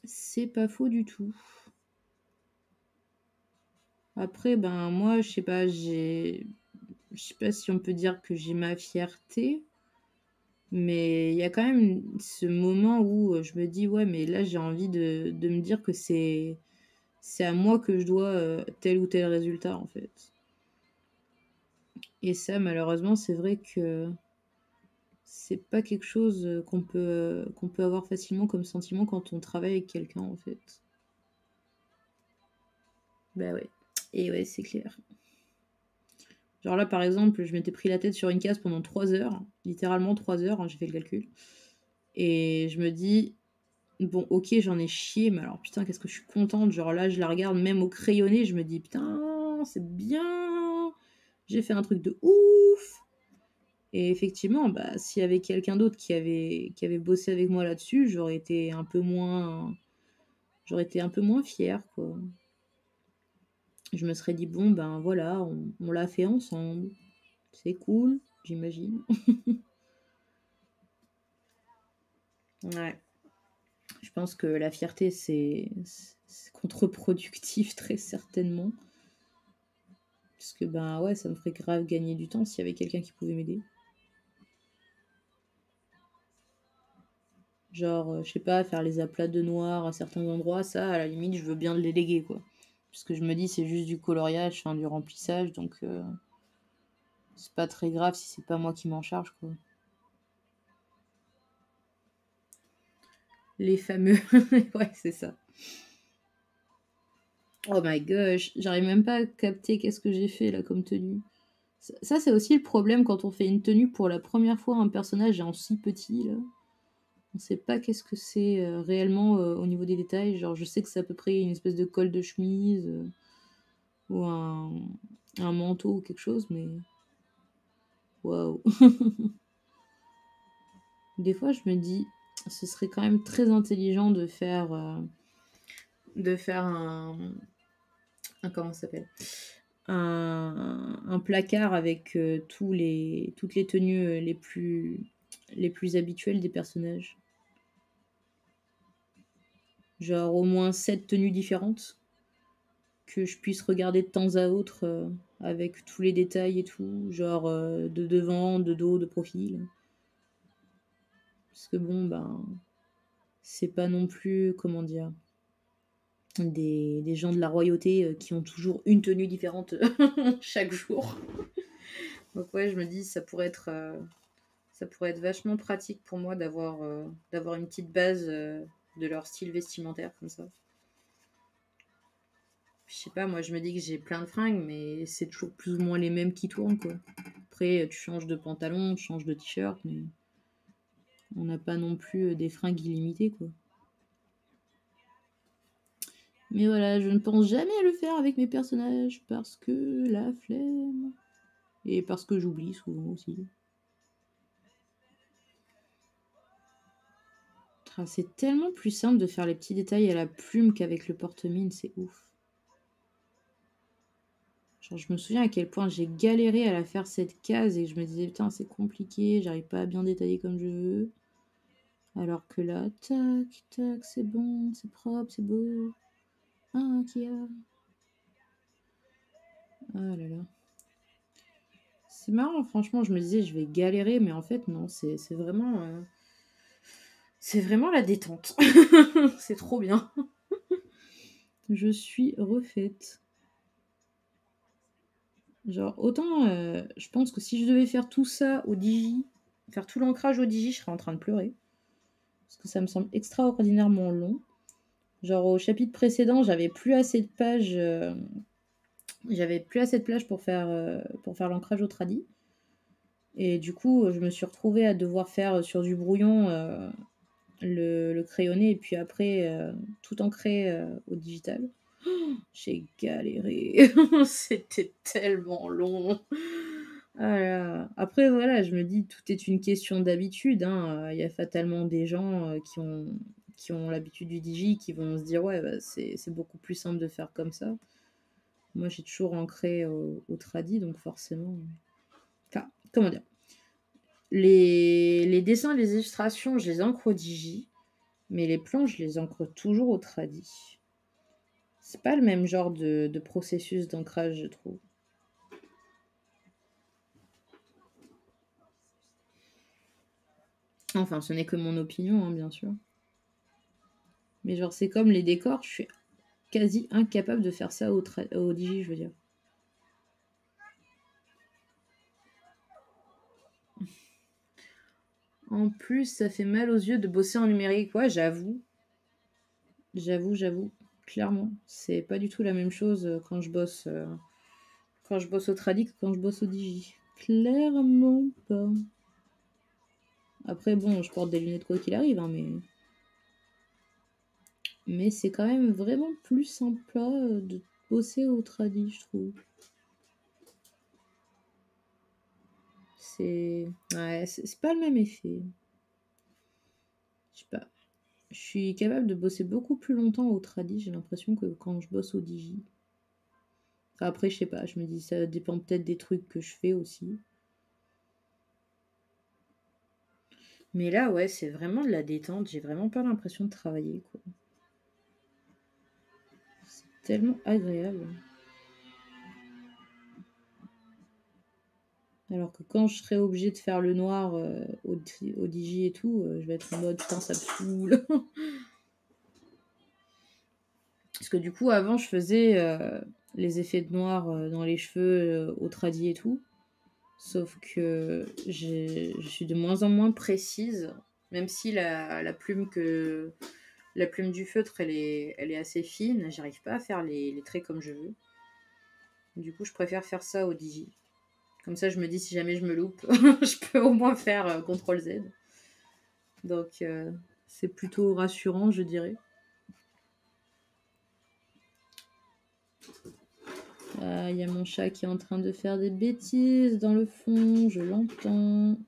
C'est pas faux du tout. Après, ben moi, je sais pas, je sais pas si on peut dire que j'ai ma fierté, mais il y a quand même ce moment où je me dis, ouais, mais là, j'ai envie de me dire que c'est à moi que je dois tel ou tel résultat, en fait. Et ça, malheureusement, c'est vrai que c'est pas quelque chose qu'on peut avoir facilement comme sentiment quand on travaille avec quelqu'un, en fait. Bah ouais. Et ouais, c'est clair. Genre là, par exemple, je m'étais pris la tête sur une case pendant 3 heures, littéralement 3 heures, hein, j'ai fait le calcul. Et je me dis, bon, OK, j'en ai chié, mais alors putain, qu'est-ce que je suis contente. Genre là, je la regarde même au crayonné, je me dis: «Putain, c'est bien! J'ai fait un truc de ouf!» Et effectivement, bah, s'il y avait quelqu'un d'autre qui avait bossé avec moi là-dessus, j'aurais été un peu moins fière, quoi. Je me serais dit: «Bon, ben, voilà, on l'a fait ensemble. C'est cool», j'imagine. Ouais. Je pense que la fierté, c'est contre-productif très certainement. Parce que ben ouais, ça me ferait grave gagner du temps s'il y avait quelqu'un qui pouvait m'aider. Genre, je sais pas, faire les aplats de noir à certains endroits, ça, à la limite, je veux bien le déléguer, quoi. Parce que je me dis, c'est juste du coloriage, enfin du remplissage, donc c'est pas très grave si c'est pas moi qui m'en charge, quoi. Les fameux. Ouais, c'est ça. Oh my gosh, j'arrive même pas à capter qu'est-ce que j'ai fait là comme tenue. Ça, c'est aussi le problème quand on fait une tenue pour la première fois, un personnage est en si petit, là. On sait pas qu'est-ce que c'est réellement au niveau des détails. Genre, je sais que c'est à peu près une espèce de col de chemise ou un manteau ou quelque chose, mais waouh. Des fois, je me dis, ce serait quand même très intelligent de faire comment ça s'appelle? Un placard avec toutes les tenues les plus habituelles des personnages. Genre au moins 7 tenues différentes que je puisse regarder de temps à autre avec tous les détails et tout, genre de devant, de dos, de profil. Parce que bon, ben, c'est pas non plus, comment dire, des gens de la royauté qui ont toujours une tenue différente chaque jour. Donc ouais, je me dis, ça pourrait être vachement pratique pour moi d'avoir une petite base de leur style vestimentaire comme ça. Je sais pas, moi je me dis que j'ai plein de fringues, mais c'est toujours plus ou moins les mêmes qui tournent, quoi. Après, tu changes de pantalon, tu changes de t-shirt, mais on n'a pas non plus des fringues illimitées, quoi. Mais voilà, je ne pense jamais à le faire avec mes personnages parce que la flemme. Et parce que j'oublie souvent aussi. C'est tellement plus simple de faire les petits détails à la plume qu'avec le porte-mine, c'est ouf. Genre, je me souviens à quel point j'ai galéré à la faire cette case et je me disais, putain, c'est compliqué, j'arrive pas à bien détailler comme je veux. Alors que là, tac, tac, c'est bon, c'est propre, c'est beau. Ah, qui a. Ah là là. C'est marrant, franchement, je me disais, je vais galérer, mais en fait, non, c'est vraiment la détente. C'est trop bien. Je suis refaite. Genre, autant, je pense que si je devais faire tout ça au Digi, faire tout l'ancrage au Digi, je serais en train de pleurer. Parce que ça me semble extraordinairement long. Genre, au chapitre précédent, j'avais plus assez de pages. J'avais plus assez de plage pour faire l'ancrage au tradi. Et du coup, je me suis retrouvée à devoir faire sur du brouillon le crayonné et puis après tout ancré au digital. J'ai galéré. C'était tellement long. Ah là. Après, voilà, je me dis, tout est une question d'habitude, hein. Il y a fatalement des gens qui ont l'habitude du digi, qui vont se dire, ouais, bah, c'est beaucoup plus simple de faire comme ça. Moi, j'ai toujours ancré au tradi, donc forcément. Enfin, comment dire? Les dessins, les illustrations, je les ancre au digi, mais les plans, je les ancre toujours au tradi. C'est pas le même genre de processus d'ancrage, je trouve. Enfin, ce n'est que mon opinion, hein, bien sûr. Mais genre, c'est comme les décors, je suis quasi incapable de faire ça au digi, je veux dire. En plus, ça fait mal aux yeux de bosser en numérique. Ouais, j'avoue. J'avoue. Clairement. C'est pas du tout la même chose quand je bosse au tradi que quand je bosse au digi. Clairement pas. Après, bon, je porte des lunettes quoi qu'il arrive, hein, mais Mais c'est quand même vraiment plus sympa de bosser au tradi, je trouve. Ouais, c'est pas le même effet. Je sais pas. Je suis capable de bosser beaucoup plus longtemps au tradi, j'ai l'impression, que quand je bosse au digi. Après, je sais pas, je me dis ça dépend peut-être des trucs que je fais aussi. Mais là, ouais, c'est vraiment de la détente. J'ai vraiment pas l'impression de travailler, quoi. C'est tellement agréable. Alors que quand je serai obligée de faire le noir au digi et tout, je vais être en mode putain, ça me saoule. Parce que du coup, avant, je faisais les effets de noir dans les cheveux au tradi et tout. Sauf que je suis de moins en moins précise, même si la plume du feutre, elle est assez fine, j'arrive pas à faire les traits comme je veux. Du coup, je préfère faire ça au digi. Comme ça, je me dis, si jamais je me loupe, je peux au moins faire CTRL-Z. Donc, c'est plutôt rassurant, je dirais. Il y a mon chat qui est en train de faire des bêtises dans le fond, je l'entends.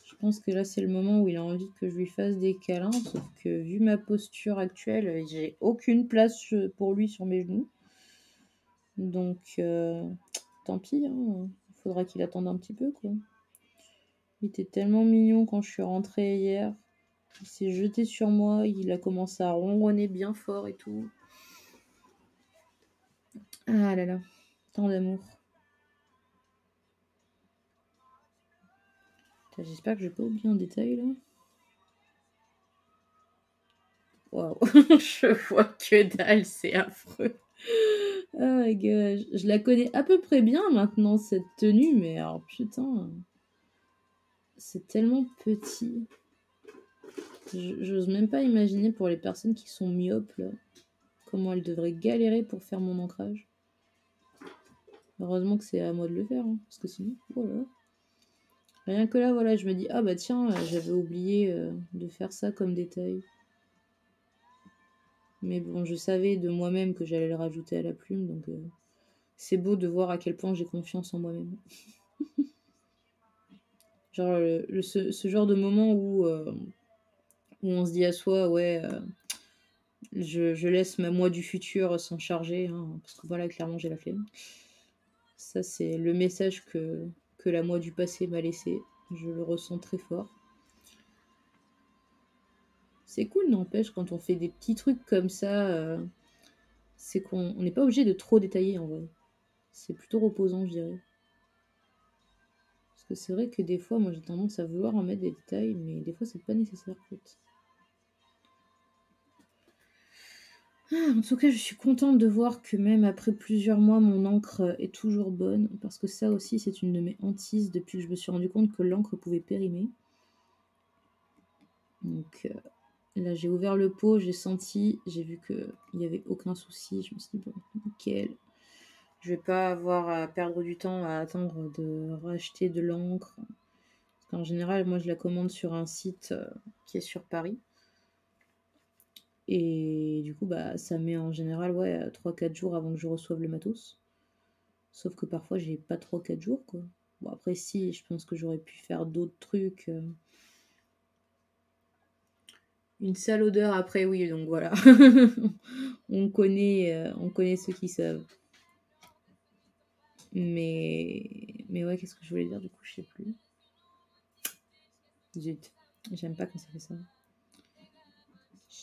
Je pense que là, c'est le moment où il a envie que je lui fasse des câlins, sauf que vu ma posture actuelle, j'ai aucune place pour lui sur mes genoux. Donc, tant pis, hein. Il faudra qu'il attende un petit peu, quoi. Il était tellement mignon quand je suis rentrée hier. Il s'est jeté sur moi, il a commencé à ronronner bien fort et tout. Ah là là, tant d'amour. J'espère que je vais pas oublier un détail là. Waouh, je vois que dalle, c'est affreux. Oh my god, je la connais à peu près bien maintenant cette tenue, mais alors putain, c'est tellement petit. J'ose même pas imaginer pour les personnes qui sont myopes là, comment elles devraient galérer pour faire mon ancrage. Heureusement que c'est à moi de le faire, hein, parce que sinon, voilà. Rien que là, voilà, je me dis, ah bah tiens, j'avais oublié de faire ça comme détail. Mais bon, je savais de moi-même que j'allais le rajouter à la plume, donc c'est beau de voir à quel point j'ai confiance en moi-même. Genre, ce genre de moment où on se dit à soi, ouais, je laisse ma moi du futur s'en charger, hein, parce que voilà, clairement, j'ai la flemme. Ça, c'est le message que la moi du passé m'a laissé. Je le ressens très fort. C'est cool, n'empêche, quand on fait des petits trucs comme ça, c'est qu'on n'est pas obligé de trop détailler en vrai. C'est plutôt reposant, je dirais. Parce que c'est vrai que des fois, moi j'ai tendance à vouloir en mettre des détails, mais des fois c'est pas nécessaire en fait. En tout cas, je suis contente de voir que même après plusieurs mois, mon encre est toujours bonne, parce que ça aussi, c'est une de mes hantises depuis que je me suis rendu compte que l'encre pouvait périmer. Donc là, j'ai ouvert le pot, j'ai senti, j'ai vu qu'il n'y avait aucun souci. Je me suis dit, bon, nickel. Je vais pas avoir à perdre du temps à attendre de racheter de l'encre. Parce qu'en général, moi, je la commande sur un site qui est sur Paris. Et du coup, bah, ça met en général 3-4 jours avant que je reçoive le matos. Sauf que parfois, j'ai pas 3-4 jours, quoi. Bon, après, si, je pense que j'aurais pu faire d'autres trucs. Une sale odeur après, oui, donc voilà. on connaît ceux qui savent. Mais ouais, qu'est-ce que je voulais dire, du coup, je sais plus. Zut, j'aime pas quand ça fait ça.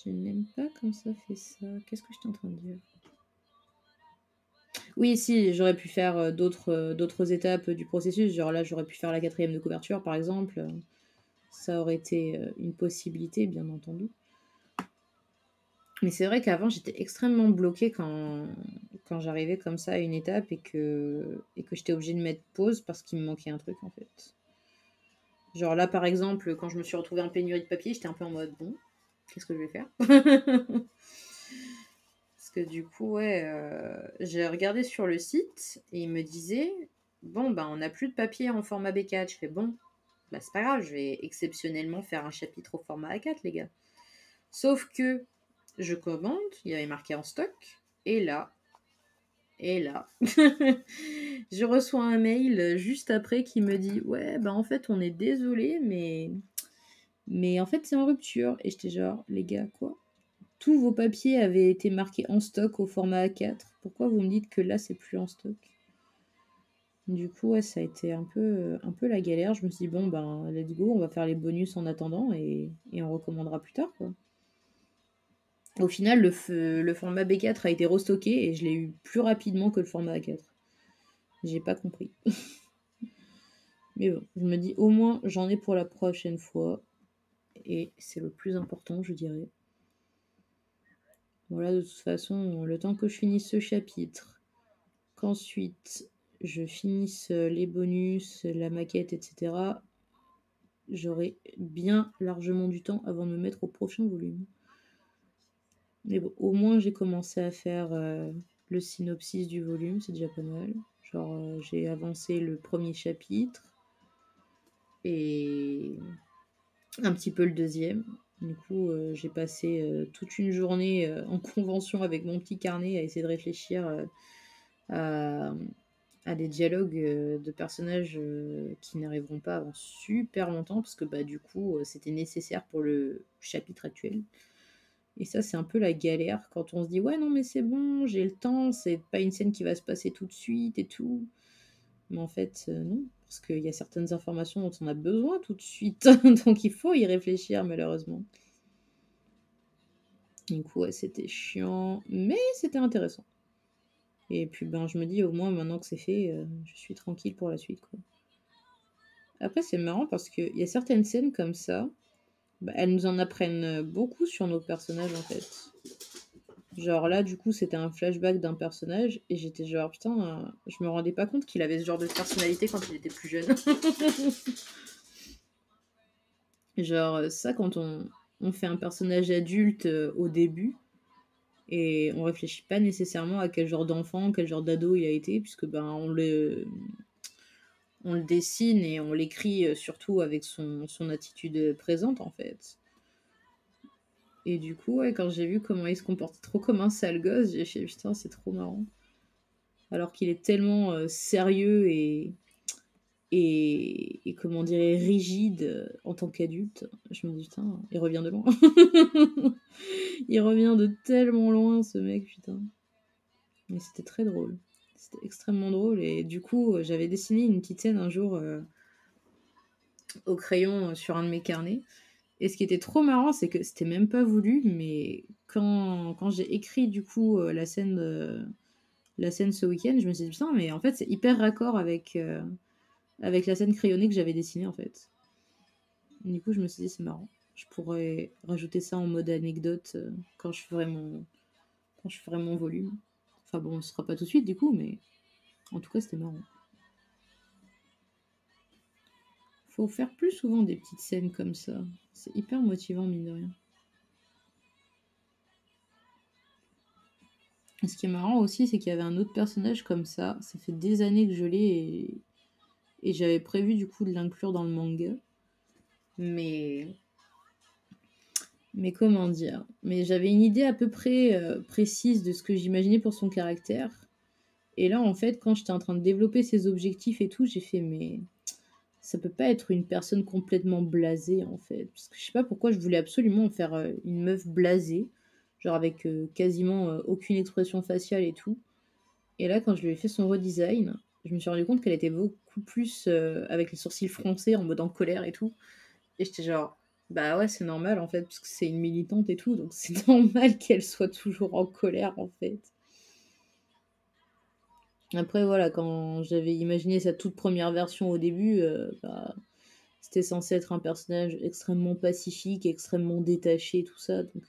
Je n'aime pas quand ça fait ça. Qu'est-ce que j'étais en train de dire? Oui, si, j'aurais pu faire d'autres étapes du processus. Genre là, j'aurais pu faire la 4e de couverture, par exemple. Ça aurait été une possibilité, bien entendu. Mais c'est vrai qu'avant, j'étais extrêmement bloquée quand j'arrivais comme ça à une étape et que j'étais obligée de mettre pause parce qu'il me manquait un truc, en fait. Genre là, par exemple, quand je me suis retrouvée en pénurie de papier, j'étais un peu en mode, bon, qu'est-ce que je vais faire? Parce que du coup, ouais, j'ai regardé sur le site et il me disait, bon, bah, on n'a plus de papier en format B4. Je fais, bon, bah, c'est pas grave, je vais exceptionnellement faire un chapitre au format A4, les gars. Sauf que Je commande, il y avait marqué en stock, et là, et là, je reçois un mail juste après qui me dit: «Ouais, bah, en fait, on est désolé, mais en fait, c'est en rupture». Et j'étais genre: «Les gars, quoi? Tous vos papiers avaient été marqués en stock au format A4. Pourquoi vous me dites que là, c'est plus en stock?» Du coup, ouais, ça a été un peu la galère. Je me suis dit: «Bon, ben, let's go, on va faire les bonus en attendant et on recommandera plus tard, quoi». Au final, le format B4 a été restocké et je l'ai eu plus rapidement que le format A4. J'ai pas compris. Mais bon, je me dis: «Au moins, j'en ai pour la prochaine fois» et c'est le plus important, je dirais. Voilà, de toute façon, le temps que je finisse ce chapitre, qu'ensuite je finisse, les bonus, la maquette et cetera, j'aurai bien largement du temps avant de me mettre au prochain volume. Mais bon, au moins j'ai commencé à faire, le synopsis du volume, c'est déjà pas mal. Genre, j'ai avancé le premier chapitre et un petit peu le deuxième. Du coup, j'ai passé, toute une journée, en convention avec mon petit carnet à essayer de réfléchir, à à des dialogues, de personnages, qui n'arriveront pas avant super longtemps parce que, bah, du coup, c'était nécessaire pour le chapitre actuel. Et ça, c'est un peu la galère quand on se dit: «Ouais, non, mais c'est bon, j'ai le temps, c'est pas une scène qui va se passer tout de suite et tout». Mais en fait, non, parce qu'il y a certaines informations dont on a besoin tout de suite, donc il faut y réfléchir malheureusement. Du coup, ouais, c'était chiant, mais c'était intéressant. Et puis, ben, je me dis: «Au moins maintenant que c'est fait, je suis tranquille pour la suite, quoi». Après, c'est marrant parce qu'il y a certaines scènes comme ça, bah, elles nous en apprennent, beaucoup sur nos personnages, en fait. Genre là, du coup, c'était un flashback d'un personnage et j'étais genre: «Putain, je me rendais pas compte qu'il avait ce genre de personnalité quand il était plus jeune». Genre, ça quand on fait un personnage adulte, au début et on réfléchit pas nécessairement à quel genre d'enfant, quel genre d'ado il a été puisque, ben, on le dessine et on l'écrit, surtout avec son attitude, présente, en fait. Et du coup, ouais, quand j'ai vu comment il se comportait trop comme un sale gosse, j'ai fait: «Putain, c'est trop marrant». Alors qu'il est tellement, sérieux et comment dire? Rigide, en tant qu'adulte. Je me dis: «Putain, il revient de loin». Il revient de tellement loin ce mec, putain. Mais c'était très drôle. C'était extrêmement drôle et du coup, j'avais dessiné une petite scène un jour, au crayon, sur un de mes carnets et ce qui était trop marrant, c'est que c'était même pas voulu, mais quand j'ai écrit du coup, la scène ce week-end, je me suis dit: «Putain, mais en fait, c'est hyper raccord avec la scène crayonnée que j'avais dessinée, en fait». Du coup, je me suis dit: «C'est marrant. Je pourrais rajouter ça en mode anecdote, quand je ferai mon volume». Enfin bon, ce sera pas tout de suite du coup, mais en tout cas, c'était marrant. Faut faire plus souvent des petites scènes comme ça. C'est hyper motivant, mine de rien. Et ce qui est marrant aussi, c'est qu'il y avait un autre personnage comme ça. Ça fait des années que je l'ai et j'avais prévu du coup de l'inclure dans le manga. Mais comment dire? Mais j'avais une idée à peu près, précise de ce que j'imaginais pour son caractère. Et là, en fait, quand j'étais en train de développer ses objectifs et tout, j'ai fait: «Mais ça peut pas être une personne complètement blasée, en fait». Parce que je sais pas pourquoi je voulais absolument en faire, une meuf blasée, genre avec, quasiment, aucune expression faciale et tout. Et là, quand je lui ai fait son redesign, je me suis rendu compte qu'elle était beaucoup plus, avec les sourcils froncés, en mode en colère et tout. Et j'étais genre: «Bah ouais, c'est normal, en fait, parce que c'est une militante et tout, donc c'est normal qu'elle soit toujours en colère, en fait». Après voilà, quand j'avais imaginé sa toute première version au début, bah, c'était censé être un personnage extrêmement pacifique, extrêmement détaché, tout ça, donc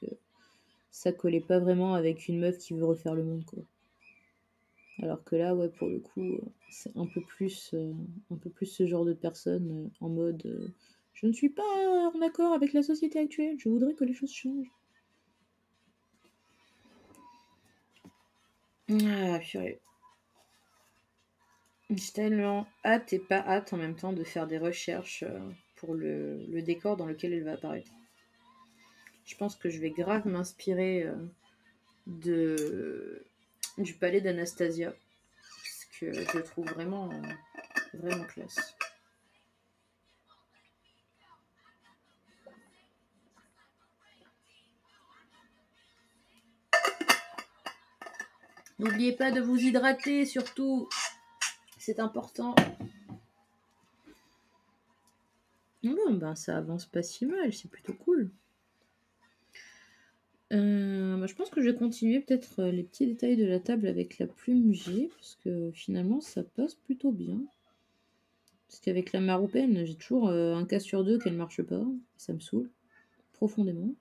ça collait pas vraiment avec une meuf qui veut refaire le monde, quoi. Alors que là, ouais, pour le coup, c'est un peu plus ce genre de personne, en mode, «Je ne suis pas en accord avec la société actuelle, je voudrais que les choses changent». Ah purée. J'ai tellement hâte et pas hâte en même temps de faire des recherches, pour le décor dans lequel elle va apparaître. Je pense que je vais grave m'inspirer du palais d'Anastasia. Parce que je le trouve vraiment, vraiment classe. N'oubliez pas de vous hydrater, surtout. C'est important. Bon, ben ça avance pas si mal, c'est plutôt cool. Je pense que je vais continuer peut-être les petits détails de la table avec la plume G, parce que finalement ça passe plutôt bien. Parce qu'avec la maroupène, j'ai toujours un cas sur deux qu'elle marche pas, et ça me saoule profondément.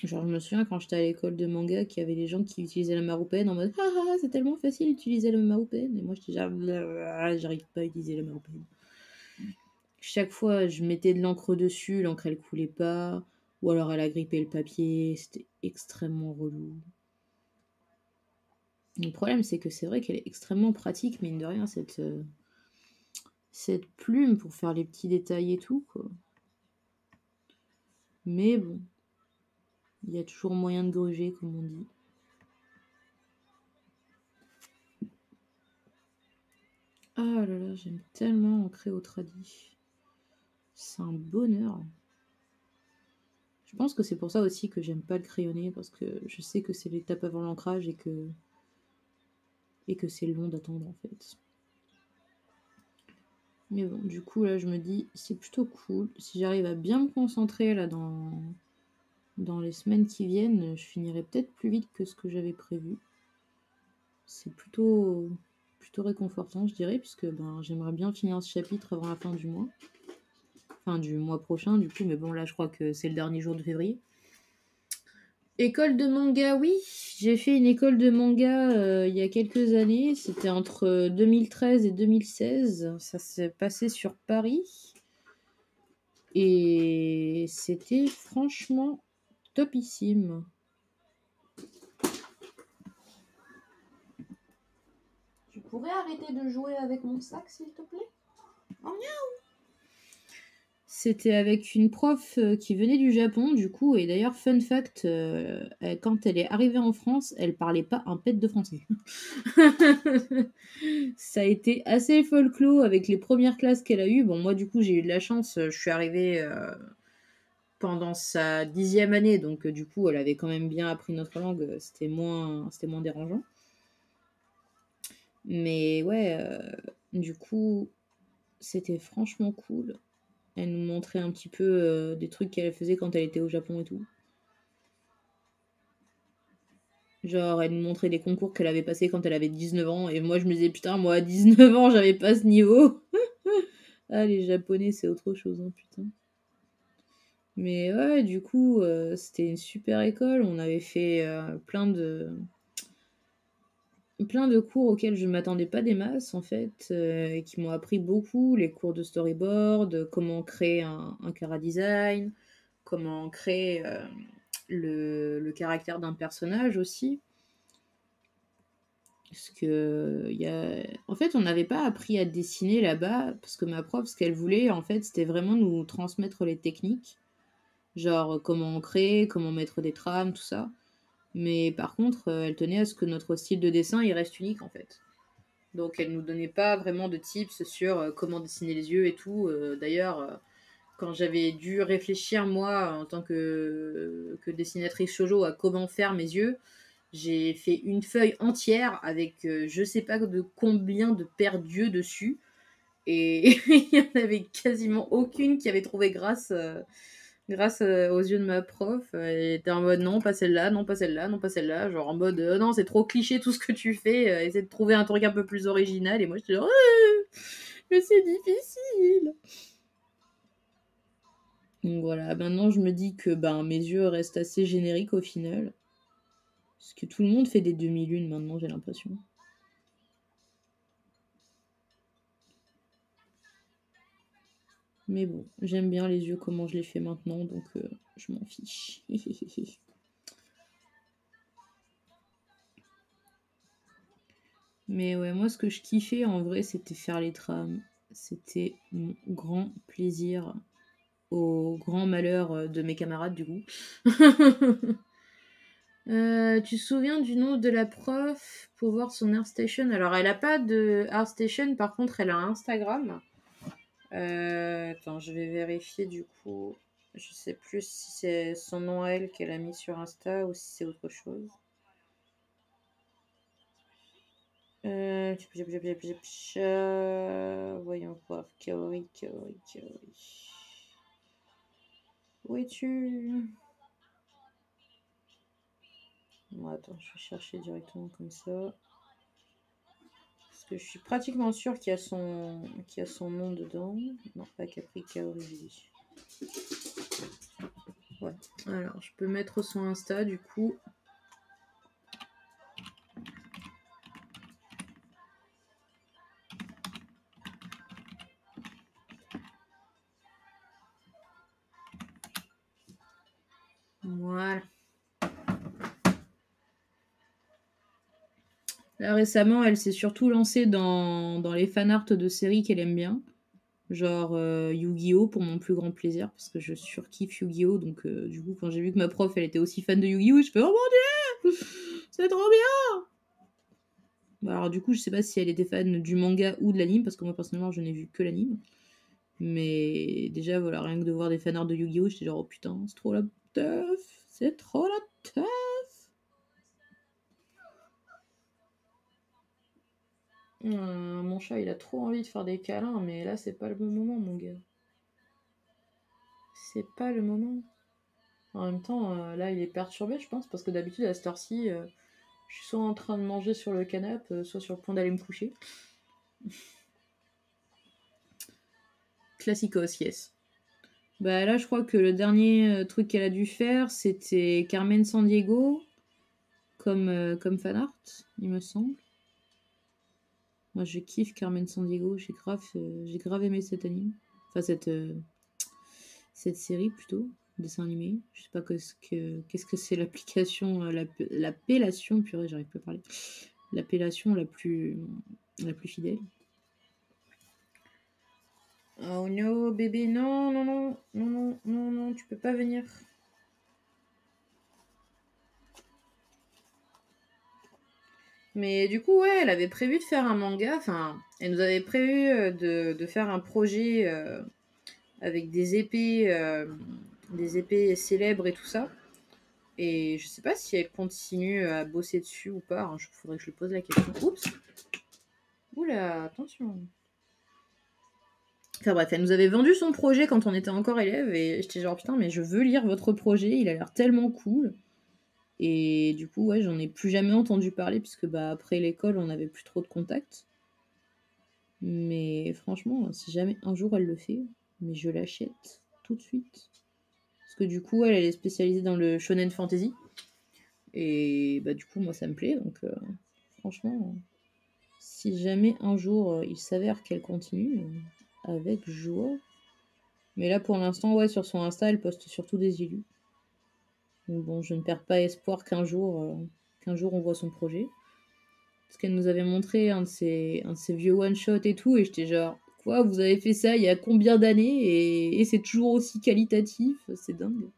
Genre, je me souviens quand j'étais à l'école de manga qu'il y avait des gens qui utilisaient la maroupène en mode ah ah, c'est tellement facile d'utiliser la maroupène, et moi j'étais genre j'arrive pas à utiliser la maroupène. Chaque fois, je mettais de l'encre dessus, l'encre elle coulait pas, ou alors elle agrippait le papier, c'était extrêmement relou. Le problème, c'est que c'est vrai qu'elle est extrêmement pratique, mine de rien, cette plume pour faire les petits détails et tout, quoi. Mais bon, il y a toujours moyen de gruger, comme on dit. Ah là là, j'aime tellement ancrer au tradi. C'est un bonheur. Je pense que c'est pour ça aussi que j'aime pas le crayonner, parce que je sais que c'est l'étape avant l'ancrage et que c'est long d'attendre en fait. Mais bon, du coup là je me dis c'est plutôt cool. Si j'arrive à bien me concentrer là dans les semaines qui viennent, je finirai peut-être plus vite que ce que j'avais prévu. C'est plutôt réconfortant je dirais, puisque ben, j'aimerais bien finir ce chapitre avant la fin du mois. Enfin du mois prochain du coup, mais bon là je crois que c'est le dernier jour de février. École de manga, oui. J'ai fait une école de manga il y a quelques années. C'était entre 2013 et 2016. Ça s'est passé sur Paris. Et c'était franchement topissime. Tu pourrais arrêter de jouer avec mon sac, s'il te plaît? Oh, miaou. C'était avec une prof qui venait du Japon, du coup, et d'ailleurs, fun fact, quand elle est arrivée en France, elle parlait pas un pet de français. Ça a été assez folklore avec les premières classes qu'elle a eues. Bon, moi, du coup, j'ai eu de la chance, je suis arrivée pendant sa 10e année, donc du coup, elle avait quand même bien appris notre langue, c'était moins dérangeant. Mais ouais, du coup, c'était franchement cool. Elle nous montrait un petit peu des trucs qu'elle faisait quand elle était au Japon et tout. Genre, elle nous montrait des concours qu'elle avait passés quand elle avait 19 ans. Et moi, je me disais, putain, moi, à 19 ans, j'avais pas ce niveau. Ah, les Japonais, c'est autre chose, hein, putain. Mais ouais, du coup, c'était une super école. On avait fait plein de cours auxquels je m'attendais pas des masses, en fait, et qui m'ont appris beaucoup. Les cours de storyboard, comment créer un chara-design, comment créer le caractère d'un personnage aussi. Parce que en fait, on n'avait pas appris à dessiner là-bas, parce que ma prof, ce qu'elle voulait, en fait, c'était vraiment nous transmettre les techniques. Genre comment créer, comment mettre des trames, tout ça. Mais par contre, elle tenait à ce que notre style de dessin, il reste unique, en fait. Donc elle nous donnait pas vraiment de tips sur comment dessiner les yeux et tout. D'ailleurs, quand j'avais dû réfléchir, moi, en tant que dessinatrice shoujo, à comment faire mes yeux, j'ai fait une feuille entière avec je sais pas de combien de paires d'yeux dessus. Et il y en avait quasiment aucune qui avait trouvé grâce aux yeux de ma prof. Elle était en mode non, pas celle-là, non, pas celle-là, non, pas celle-là. Genre en mode non, c'est trop cliché tout ce que tu fais. Essaie de trouver un truc un peu plus original. Et moi, je suis genre, mais c'est difficile. Donc voilà, maintenant je me dis que ben, mes yeux restent assez génériques au final. Parce que tout le monde fait des demi-lunes maintenant, j'ai l'impression. Mais bon, j'aime bien les yeux comment je les fais maintenant, donc je m'en fiche. Mais ouais, moi ce que je kiffais en vrai, c'était faire les trames. C'était mon grand plaisir. au grand malheur de mes camarades du coup. Tu te souviens du nom de la prof pour voir son ArtStation? Alors elle a pas de ArtStation, par contre elle a un Instagram. Attends, je vais vérifier du coup. Je sais plus si c'est son nom à elle qu'elle a mis sur Insta ou si c'est autre chose. Voyons voir. Kaori. Où es-tu? Bon, attends, je vais chercher directement comme ça. Parce que je suis pratiquement sûre qu'il y a son nom dedans. Non, pas Capri, Kaori. Ouais. Alors, je peux mettre son Insta du coup. Voilà. Là, récemment, elle s'est surtout lancée dans les fanarts de séries qu'elle aime bien. Genre Yu-Gi-Oh! Pour mon plus grand plaisir, parce que je surkiffe Yu-Gi-Oh! Donc, du coup, quand j'ai vu que ma prof, elle était aussi fan de Yu-Gi-Oh! Je fais « Oh mon dieu! C'est trop bien !» Bah, alors, du coup, je sais pas si elle était fan du manga ou de l'anime, parce que moi, personnellement, je n'ai vu que l'anime. Mais déjà, voilà, rien que de voir des fanarts de Yu-Gi-Oh! J'étais genre « Oh putain, c'est trop la teuf! C'est trop la teuf !» Mon chat, il a trop envie de faire des câlins, mais là, c'est pas le bon moment, mon gars. C'est pas le moment. En même temps, là, il est perturbé, je pense, parce que d'habitude, à cette heure-ci, je suis soit en train de manger sur le canapé, soit sur le point d'aller me coucher. Classicos, yes. Bah là, je crois que le dernier truc qu'elle a dû faire, c'était Carmen Sandiego, comme fanart, il me semble. Moi, je kiffe Carmen Sandiego, j'ai grave aimé cet anime. Enfin, cette série, plutôt, dessin animé. Je sais pas qu'est-ce que c'est l'application, l'appellation, purée, j'arrive pas à parler. L'appellation la plus fidèle. Oh no, bébé, non, non, non, non, non, non, non, tu peux pas venir. Mais du coup, ouais, elle avait prévu de faire un manga, enfin, elle nous avait prévu de faire un projet avec des épées célèbres et tout ça. Et je sais pas si elle continue à bosser dessus ou pas, hein, faudrait que je lui pose la question. Oups! Oula, attention! Enfin bref, elle nous avait vendu son projet quand on était encore élève et j'étais genre putain, mais je veux lire votre projet, il a l'air tellement cool. Et du coup, ouais, j'en ai plus jamais entendu parler puisque bah après l'école, on n'avait plus trop de contacts. Mais franchement, si jamais un jour elle le fait, mais je l'achète tout de suite. Parce que du coup, elle est spécialisée dans le shonen fantasy. Et bah du coup, moi, ça me plaît. Donc franchement, si jamais un jour il s'avère qu'elle continue, avec joie. Mais là, pour l'instant, ouais, sur son Insta, elle poste surtout des illus. Donc bon, je ne perds pas espoir qu'un jour on voit son projet. Parce qu'elle nous avait montré un de ses vieux one-shot et tout, et j'étais genre, quoi, vous avez fait ça il y a combien d'années et c'est toujours aussi qualitatif, c'est dingue.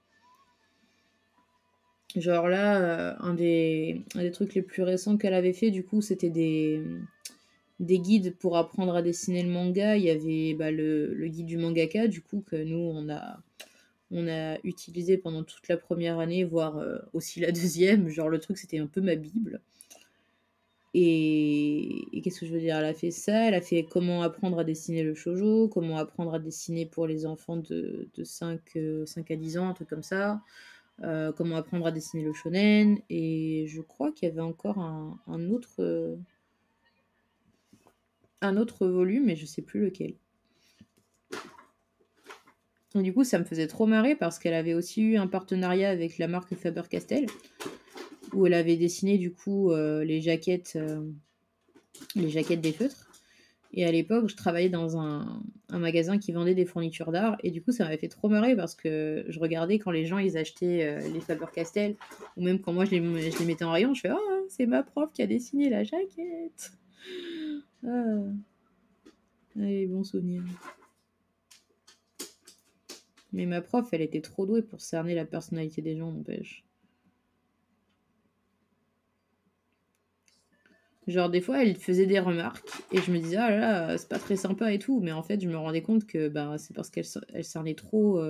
Genre là, un des trucs les plus récents qu'elle avait fait, du coup, c'était des guides pour apprendre à dessiner le manga. Il y avait bah, le guide du mangaka, du coup, que nous, on a utilisé pendant toute la première année, voire aussi la deuxième. Genre, le truc, c'était un peu ma Bible. Et qu'est-ce que je veux dire? Elle a fait ça, elle a fait comment apprendre à dessiner le shoujo, comment apprendre à dessiner pour les enfants de 5 à 10 ans, un truc comme ça, comment apprendre à dessiner le shonen, et je crois qu'il y avait encore un autre volume, mais je sais plus lequel. Et du coup, ça me faisait trop marrer parce qu'elle avait aussi eu un partenariat avec la marque Faber-Castell, où elle avait dessiné du coup les jaquettes des feutres. Et à l'époque, je travaillais dans un magasin qui vendait des fournitures d'art. Et du coup, ça m'avait fait trop marrer parce que je regardais quand les gens ils achetaient les Faber-Castell, ou même quand moi je les mettais en rayon, je fais oh, c'est ma prof qui a dessiné la jaquette. Ah, allez, bons souvenirs. Mais ma prof, elle était trop douée pour cerner la personnalité des gens, n'empêche. Genre, des fois, elle faisait des remarques et je me disais: «Ah là là, c'est pas très sympa et tout», mais en fait, je me rendais compte que, bah, c'est parce qu'elle cernait trop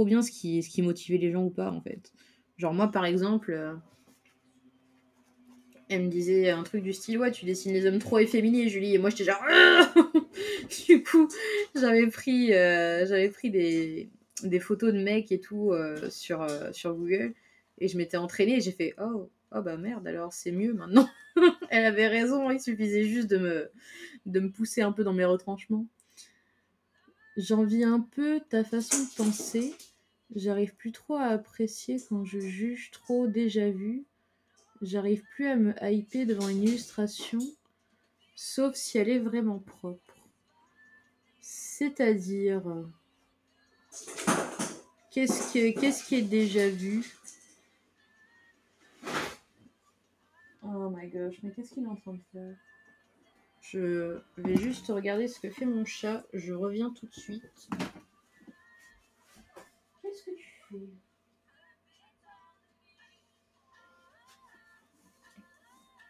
bien ce qui motivait les gens ou pas, en fait. Genre moi, par exemple, elle me disait un truc du style: «Ouais, tu dessines les hommes trop efféminés, Julie», et moi, j'étais genre: Du coup, j'avais pris des photos de mecs et tout, sur Google, et je m'étais entraînée et j'ai fait: «Oh bah merde, alors c'est mieux maintenant». Elle avait raison, il suffisait juste de me pousser un peu dans mes retranchements. J'envie un peu ta façon de penser. J'arrive plus trop à apprécier quand je juge trop déjà vu. J'arrive plus à me hyper devant une illustration, sauf si elle est vraiment propre. C'est-à-dire, qu'est-ce qui est déjà vu? Oh my gosh, mais qu'est-ce qu'il est en train de faire? Je vais juste regarder ce que fait mon chat. Je reviens tout de suite. Qu'est-ce que tu fais?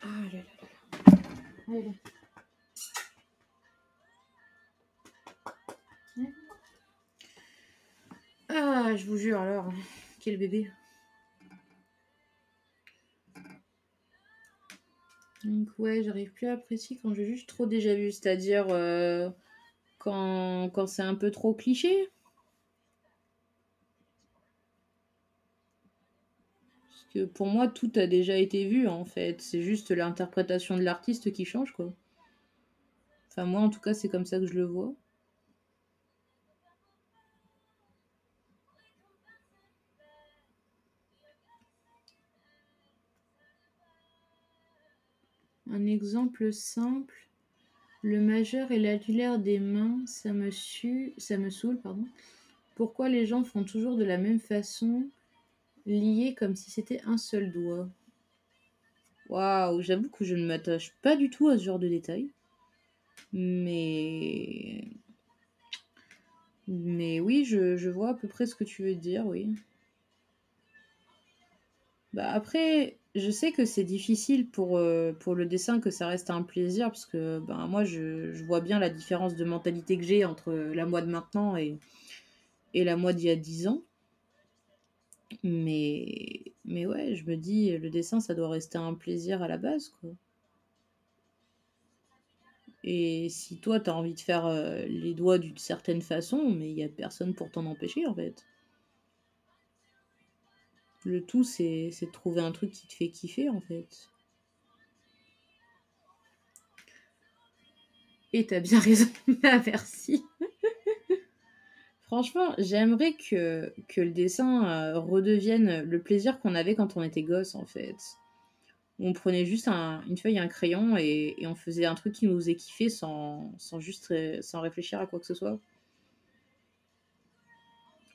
Ah là là là. Allez. Ah, je vous jure alors. Quel bébé. Donc ouais, j'arrive plus à apprécier quand je juge trop déjà vu. C'est-à-dire quand c'est un peu trop cliché. Parce que pour moi, tout a déjà été vu en fait. C'est juste l'interprétation de l'artiste qui change, quoi. Enfin, moi en tout cas, c'est comme ça que je le vois. Un exemple simple. Le majeur et l'annulaire des mains, ça me saoule, pardon. Pourquoi les gens font toujours de la même façon, liés comme si c'était un seul doigt? Waouh, j'avoue que je ne m'attache pas du tout à ce genre de détails. Mais Mais oui, je vois à peu près ce que tu veux dire, oui. Bah après, je sais que c'est difficile pour le dessin que ça reste un plaisir, parce que ben, moi, je vois bien la différence de mentalité que j'ai entre la moi de maintenant et la moi d'il y a 10 ans. Mais ouais, je me dis, le dessin, ça doit rester un plaisir à la base, quoi. Et si toi, t'as envie de faire les doigts d'une certaine façon, mais il y a personne pour t'en empêcher, en fait. Le tout, c'est de trouver un truc qui te fait kiffer, en fait. Et t'as bien raison. Ah, merci. Franchement, j'aimerais que le dessin redevienne le plaisir qu'on avait quand on était gosse, en fait. On prenait juste une feuille et un crayon et on faisait un truc qui nous faisait kiffer sans réfléchir à quoi que ce soit.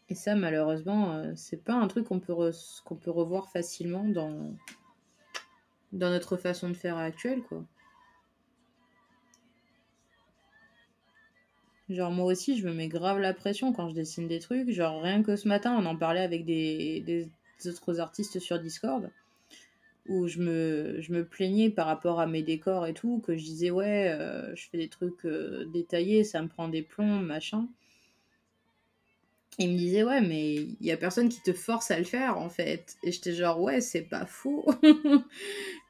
Et ça, malheureusement, c'est pas un truc qu'on peut revoir facilement dans notre façon de faire actuelle, quoi. Genre moi aussi, je me mets grave la pression quand je dessine des trucs. Genre rien que ce matin, on en parlait avec des autres artistes sur Discord, où je me plaignais par rapport à mes décors et tout, que je disais ouais, je fais des trucs détaillés, ça me prend des plombs, machin. Et il me disait ouais, mais il y a personne qui te force à le faire en fait. Et j'étais genre ouais, c'est pas faux.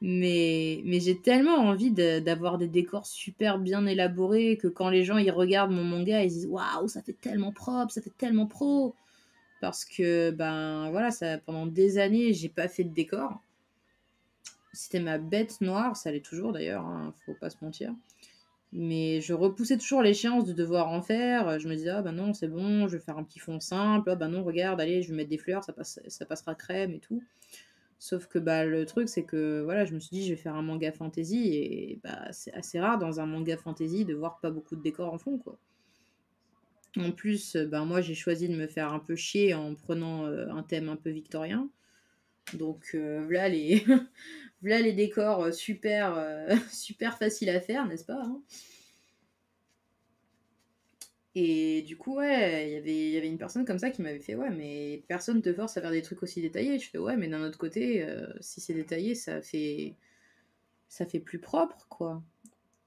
Mais j'ai tellement envie d'avoir des décors super bien élaborés que quand les gens ils regardent mon manga, ils disent waouh, ça fait tellement propre, ça fait tellement pro. Parce que ben voilà, ça pendant des années, j'ai pas fait de décor. C'était ma bête noire, ça l'est toujours d'ailleurs, hein, faut pas se mentir. Mais je repoussais toujours l'échéance de devoir en faire. Je me disais, ah ben non, c'est bon, je vais faire un petit fond simple. Ah ben non, regarde, allez, je vais mettre des fleurs, ça passera crème et tout. Sauf que bah, le truc, c'est que voilà, je me suis dit, je vais faire un manga fantasy et bah, c'est assez rare dans un manga fantasy de voir pas beaucoup de décors en fond, quoi. En plus, ben, moi, j'ai choisi de me faire un peu chier en prenant un thème un peu victorien. Donc voilà voilà les décors super, super faciles à faire, n'est-ce pas, hein? Et du coup, ouais, il y avait une personne comme ça qui m'avait fait: «Ouais, mais personne te force à faire des trucs aussi détaillés». Je fais: «Ouais, mais d'un autre côté, si c'est détaillé, ça fait plus propre, quoi».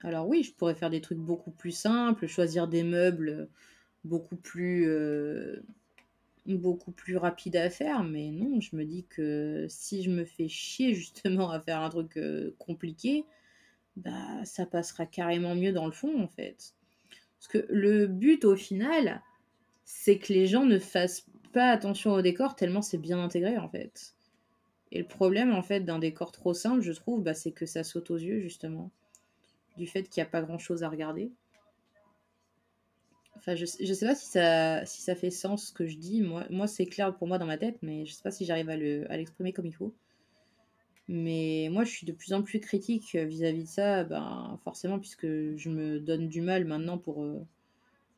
Alors oui, je pourrais faire des trucs beaucoup plus simples, choisir des meubles, beaucoup plus, beaucoup plus rapides à faire, mais non, je me dis que si je me fais chier justement à faire un truc, compliqué, bah, ça passera carrément mieux dans le fond, en fait. Parce que le but au final, c'est que les gens ne fassent pas attention au décor tellement c'est bien intégré, en fait. Et le problème, en fait, d'un décor trop simple, je trouve, bah, c'est que ça saute aux yeux, justement, du fait qu'il y a pas grand-chose à regarder. Enfin, je sais pas si ça fait sens ce que je dis. Moi, c'est clair pour moi dans ma tête, mais je sais pas si j'arrive à l'exprimer comme il faut. Mais moi, je suis de plus en plus critique, vis-à-vis de ça, ben, forcément puisque je me donne du mal maintenant pour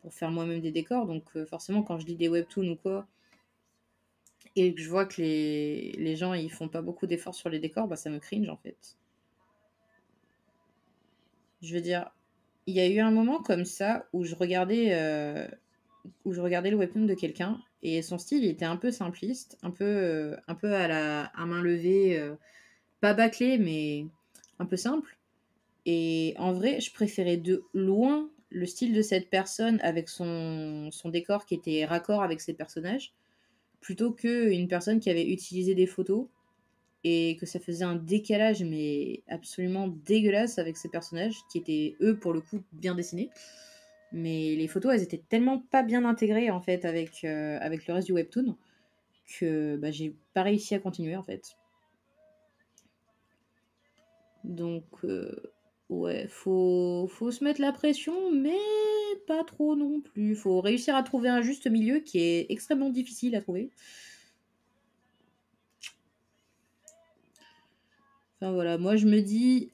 faire moi-même des décors. Donc, forcément quand je lis des webtoons ou quoi et que je vois que les gens, ils font pas beaucoup d'efforts sur les décors, bah, ça me cringe, en fait. Je veux dire, il y a eu un moment comme ça où je regardais le webtoon de quelqu'un et son style, il était un peu simpliste, un peu à main levée, pas bâclé, mais un peu simple. Et en vrai, je préférais de loin le style de cette personne avec son décor qui était raccord avec ses personnages, plutôt qu'une personne qui avait utilisé des photos et que ça faisait un décalage mais absolument dégueulasse avec ses personnages, qui étaient eux pour le coup bien dessinés. Mais les photos, elles étaient tellement pas bien intégrées en fait avec le reste du webtoon que bah, j'ai pas réussi à continuer en fait. Donc ouais, faut se mettre la pression, mais pas trop non plus. Faut réussir à trouver un juste milieu qui est extrêmement difficile à trouver. Enfin voilà, moi je me dis,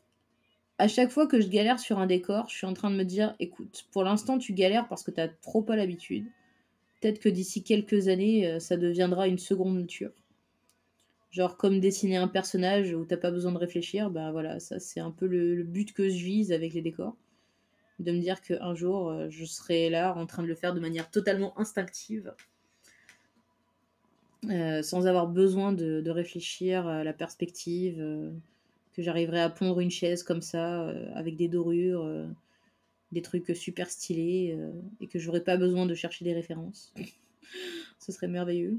à chaque fois que je galère sur un décor, je suis en train de me dire, écoute, pour l'instant tu galères parce que t'as trop pas l'habitude. Peut-être que d'ici quelques années, ça deviendra une seconde nature. Genre comme dessiner un personnage où t'as pas besoin de réfléchir, bah voilà, ça c'est un peu le but que je vise avec les décors. De me dire qu'un jour, je serai là en train de le faire de manière totalement instinctive, sans avoir besoin de réfléchir à la perspective, que j'arriverai à pondre une chaise comme ça, avec des dorures, des trucs super stylés, et que j'aurais pas besoin de chercher des références. Ce serait merveilleux.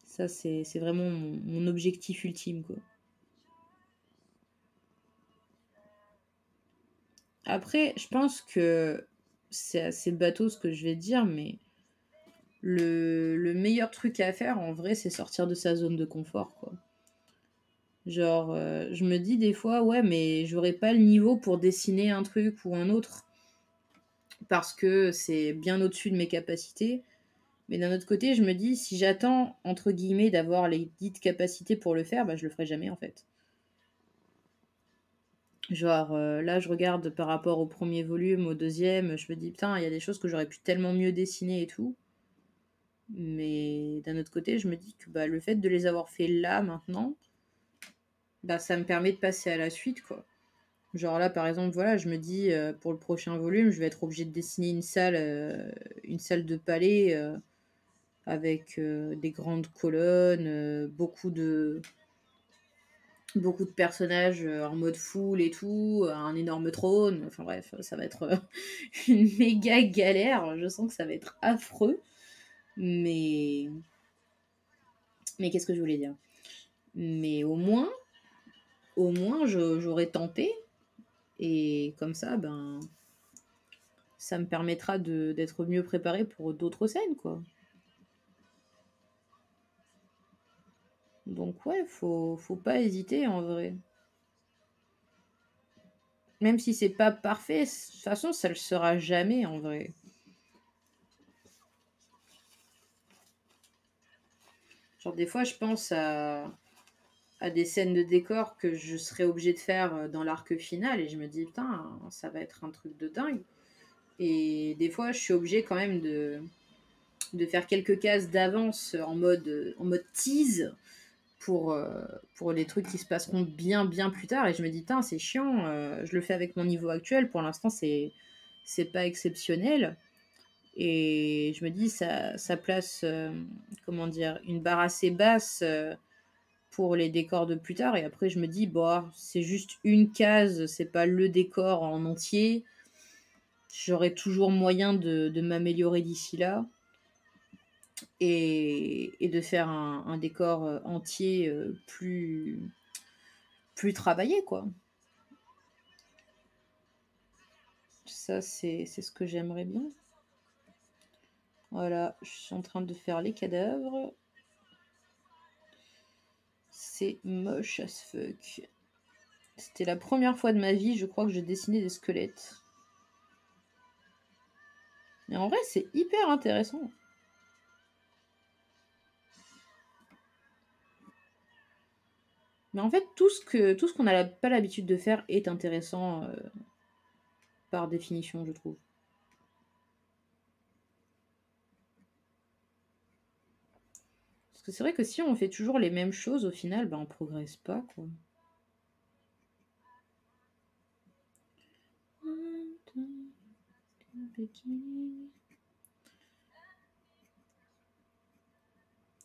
Ça, c'est vraiment mon objectif ultime, quoi. Après, je pense que c'est assez bateau ce que je vais dire, mais le meilleur truc à faire, en vrai, c'est sortir de sa zone de confort, quoi. Genre, je me dis des fois: «Ouais, mais j'aurais pas le niveau pour dessiner un truc ou un autre, parce que c'est bien au-dessus de mes capacités». Mais d'un autre côté, je me dis: «Si j'attends, entre guillemets, d'avoir les dites capacités pour le faire, bah, je le ferai jamais, en fait». Genre, là, je regarde par rapport au premier volume, au deuxième, je me dis: «Putain, il y a des choses que j'aurais pu tellement mieux dessiner et tout». Mais d'un autre côté, je me dis que, bah, le fait de les avoir fait là, maintenant, bah, ça me permet de passer à la suite, quoi. Genre là, par exemple, voilà, je me dis, pour le prochain volume, je vais être obligée de dessiner une salle de palais, avec, des grandes colonnes, beaucoup de personnages, en mode foule et tout, un énorme trône, enfin bref, ça va être, une méga galère. Je sens que ça va être affreux, mais qu'est-ce que je voulais dire? Mais au moins j'aurais tenté et comme ça, ben, ça me permettra d'être mieux préparée pour d'autres scènes, quoi. Donc ouais, faut pas hésiter en vrai. Même si c'est pas parfait, de toute façon, ça le sera jamais en vrai. Genre des fois, je pense à des scènes de décor que je serais obligée de faire, dans l'arc final et je me dis: «Putain, ça va être un truc de dingue» et des fois, je suis obligée quand même de faire quelques cases d'avance en mode tease pour, pour les trucs qui se passeront bien, bien plus tard et je me dis: «Tain, c'est chiant, je le fais avec mon niveau actuel, pour l'instant, c'est pas exceptionnel. Et je me dis, ça place, comment dire, une barre assez basse pour les décors de plus tard. Et après, je me dis, bah, c'est juste une case, c'est pas le décor en entier. J'aurai toujours moyen de m'améliorer d'ici là et de faire un décor entier plus travaillé, quoi. Ça, c'est ce que j'aimerais bien. Voilà, je suis en train de faire les cadavres. C'est moche as fuck. C'était la première fois de ma vie, je crois, que je dessinais des squelettes. Mais en vrai, c'est hyper intéressant. Mais en fait, tout ce qu'on n'a pas l'habitude de faire est intéressant par définition, je trouve. Parce que c'est vrai que si on fait toujours les mêmes choses, au final, ben, on progresse pas, quoi.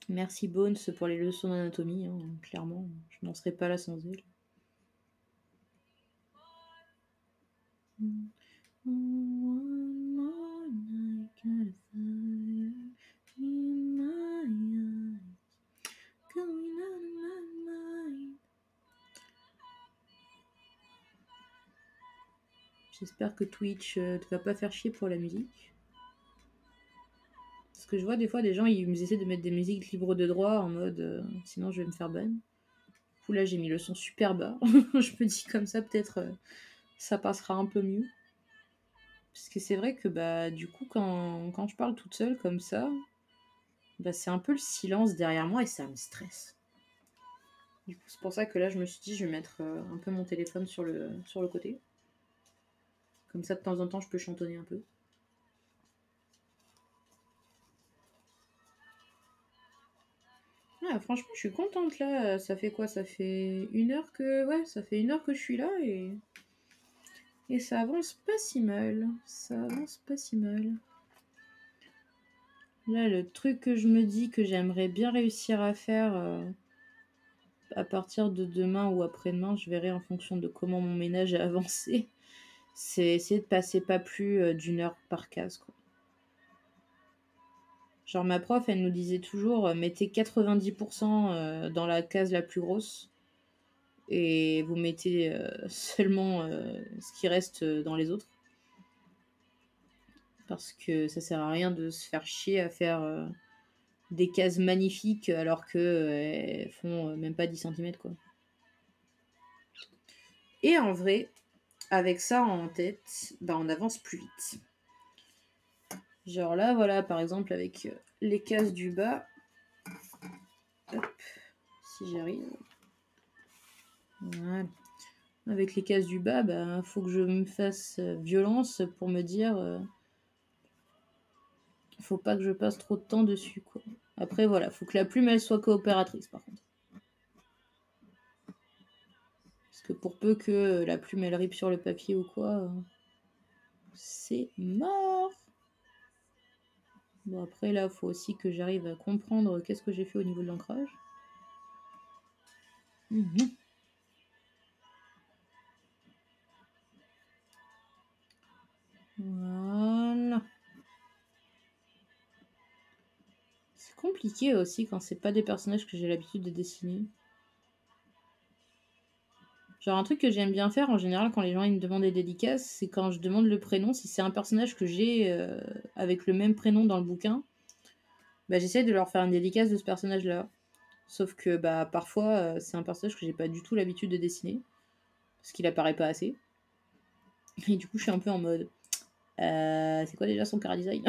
Merci Bones pour les leçons d'anatomie, hein. Clairement, je n'en serais pas là sans elle. J'espère que Twitch te va pas faire chier pour la musique. Parce que je vois des fois des gens, ils essaient de mettre des musiques libres de droit en mode sinon je vais me faire ban. Du coup là j'ai mis le son super bas. Je me dis comme ça peut-être ça passera un peu mieux. Parce que c'est vrai que bah du coup quand je parle toute seule comme ça, bah c'est un peu le silence derrière moi et ça me stresse. Du coup c'est pour ça que là je me suis dit je vais mettre un peu mon téléphone sur le côté. Comme ça de temps en temps je peux chantonner un peu. Ah, franchement, je suis contente là. Ça fait quoi? Ça fait 1 heure que. Ouais, ça fait 1 heure que je suis là et ça avance pas si mal. Ça avance pas si mal. Là, le truc que je me dis que j'aimerais bien réussir à faire à partir de demain ou après-demain, je verrai en fonction de comment mon ménage a avancé, c'est essayer de passer pas plus d'1 heure par case, quoi. Genre ma prof, elle nous disait toujours mettez 90% dans la case la plus grosse et vous mettez seulement ce qui reste dans les autres. Parce que ça sert à rien de se faire chier à faire des cases magnifiques alors que elles font même pas 10 cm, quoi. Et en vrai, avec ça en tête, bah on avance plus vite. Genre là, voilà, par exemple, avec les cases du bas. Hop, si j'arrive. Voilà. Avec les cases du bas, bah faut que je me fasse violence pour me dire faut pas que je passe trop de temps dessus, quoi. Après, voilà, faut que la plume, elle soit coopératrice, par contre. Parce que pour peu que la plume, elle ripe sur le papier ou quoi, c'est mort. Bon, après, là, faut aussi que j'arrive à comprendre qu'est-ce que j'ai fait au niveau de l'ancrage. Voilà. C'est compliqué aussi quand c'est pas des personnages que j'ai l'habitude de dessiner. Genre un truc que j'aime bien faire en général quand les gens ils me demandent des dédicaces, c'est quand je demande le prénom, si c'est un personnage que j'ai avec le même prénom dans le bouquin, bah j'essaie de leur faire une dédicace de ce personnage-là. Sauf que bah parfois c'est un personnage que j'ai pas du tout l'habitude de dessiner, parce qu'il apparaît pas assez. Et du coup je suis un peu en mode c'est quoi déjà son chara-design?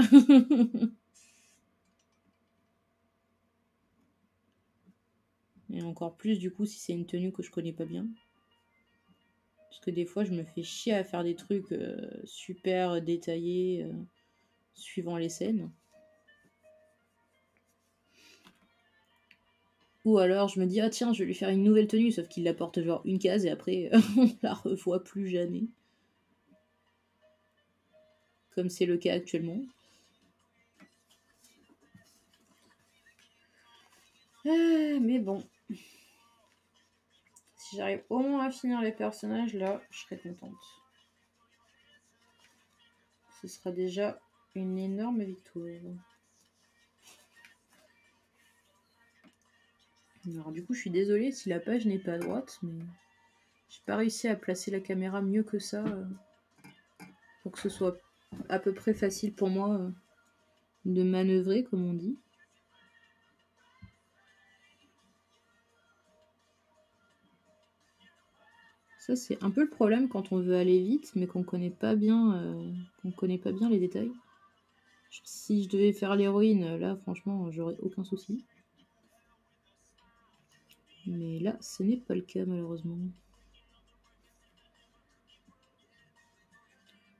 Et encore plus du coup si c'est une tenue que je connais pas bien. Parce que des fois je me fais chier à faire des trucs super détaillés suivant les scènes. Ou alors je me dis ah tiens je vais lui faire une nouvelle tenue sauf qu'il la porte genre une case et après on la revoit plus jamais. comme c'est le cas actuellement. Mais bon. Si j'arrive au moins à finir les personnages, là, je serai contente. Ce sera déjà une énorme victoire. Alors du coup, je suis désolée si la page n'est pas à droite, mais j'ai pas réussi à placer la caméra mieux que ça pour que ce soit à peu près facile pour moi de manœuvrer, comme on dit. Ça, c'est un peu le problème quand on veut aller vite, mais qu'on connaît pas bien les détails. Si je devais faire l'héroïne, là, franchement, j'aurais aucun souci. Mais là, ce n'est pas le cas, malheureusement.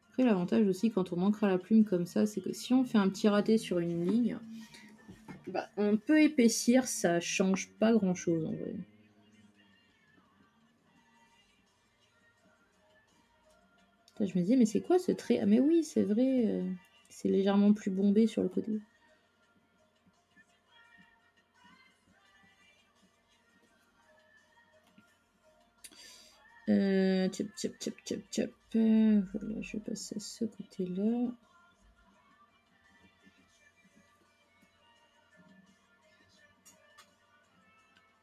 Après, l'avantage aussi, quand on manquera la plume comme ça, c'est que si on fait un petit raté sur une ligne, bah, on peut épaissir, ça change pas grand-chose, en vrai. Je me disais, mais c'est quoi ce trait? Ah mais oui, c'est vrai, c'est légèrement plus bombé sur le côté. Tchop, tchop, tchop, tchop, tchop. Voilà, je passe à ce côté-là.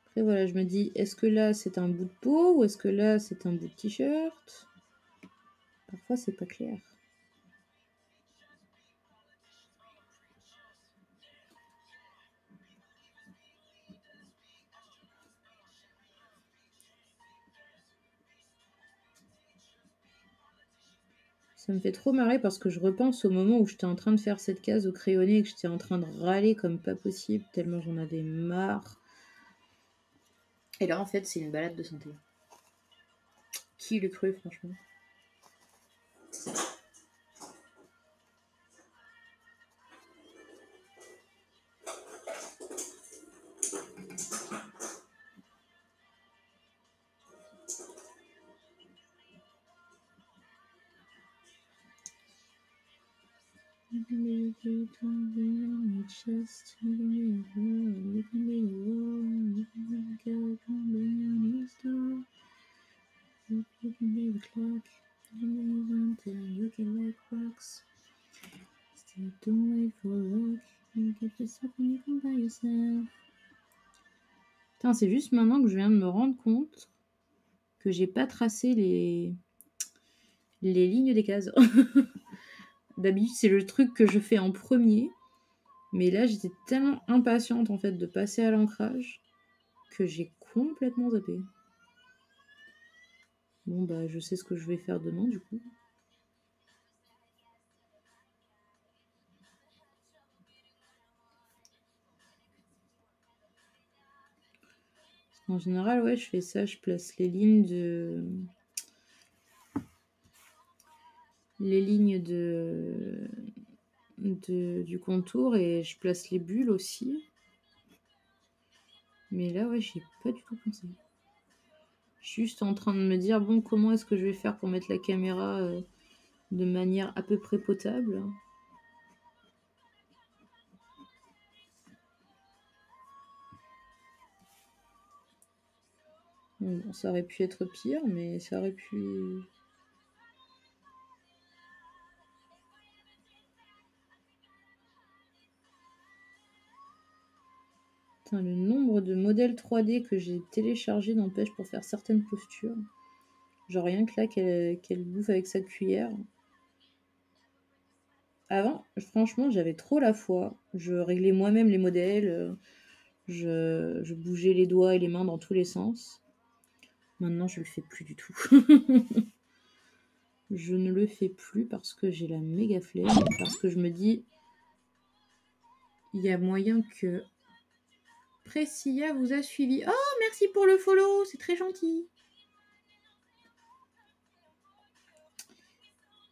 Après voilà, je me dis, est-ce que là c'est un bout de peau ou est-ce que là c'est un bout de t-shirt? Parfois c'est pas clair. Ça me fait trop marrer parce que je repense au moment où j'étais en train de faire cette case au crayonné et que j'étais en train de râler comme pas possible tellement j'en avais marre. Et là en fait c'est une balade de santé. Qui l'eût cru franchement? Putain, c'est juste maintenant que je viens de me rendre compte que j'ai pas tracé les lignes des cases. D'habitude, c'est le truc que je fais en premier. Mais là, j'étais tellement impatiente en fait de passer à l'ancrage que j'ai complètement zappé. Bon, bah, je sais ce que je vais faire demain du coup. En général, ouais, je fais ça, je place les lignes du contour et je place les bulles aussi. Mais là, ouais, j'y ai pas du tout pensé. Je suis juste en train de me dire, bon, comment est-ce que je vais faire pour mettre la caméra de manière à peu près potable. Bon, ça aurait pu être pire, mais ça aurait pu... Putain, le nombre de modèles 3D que j'ai téléchargés n'empêche pour faire certaines postures. Genre rien que là, qu'elle bouffe avec sa cuillère. Avant, franchement, j'avais trop la foi. Je réglais moi-même les modèles. Je bougeais les doigts et les mains dans tous les sens. Maintenant, je le fais plus du tout. Je ne le fais plus parce que j'ai la méga flemme. Parce que je me dis, il y a moyen que Priscilla vous a suivi. Oh, merci pour le follow, c'est très gentil.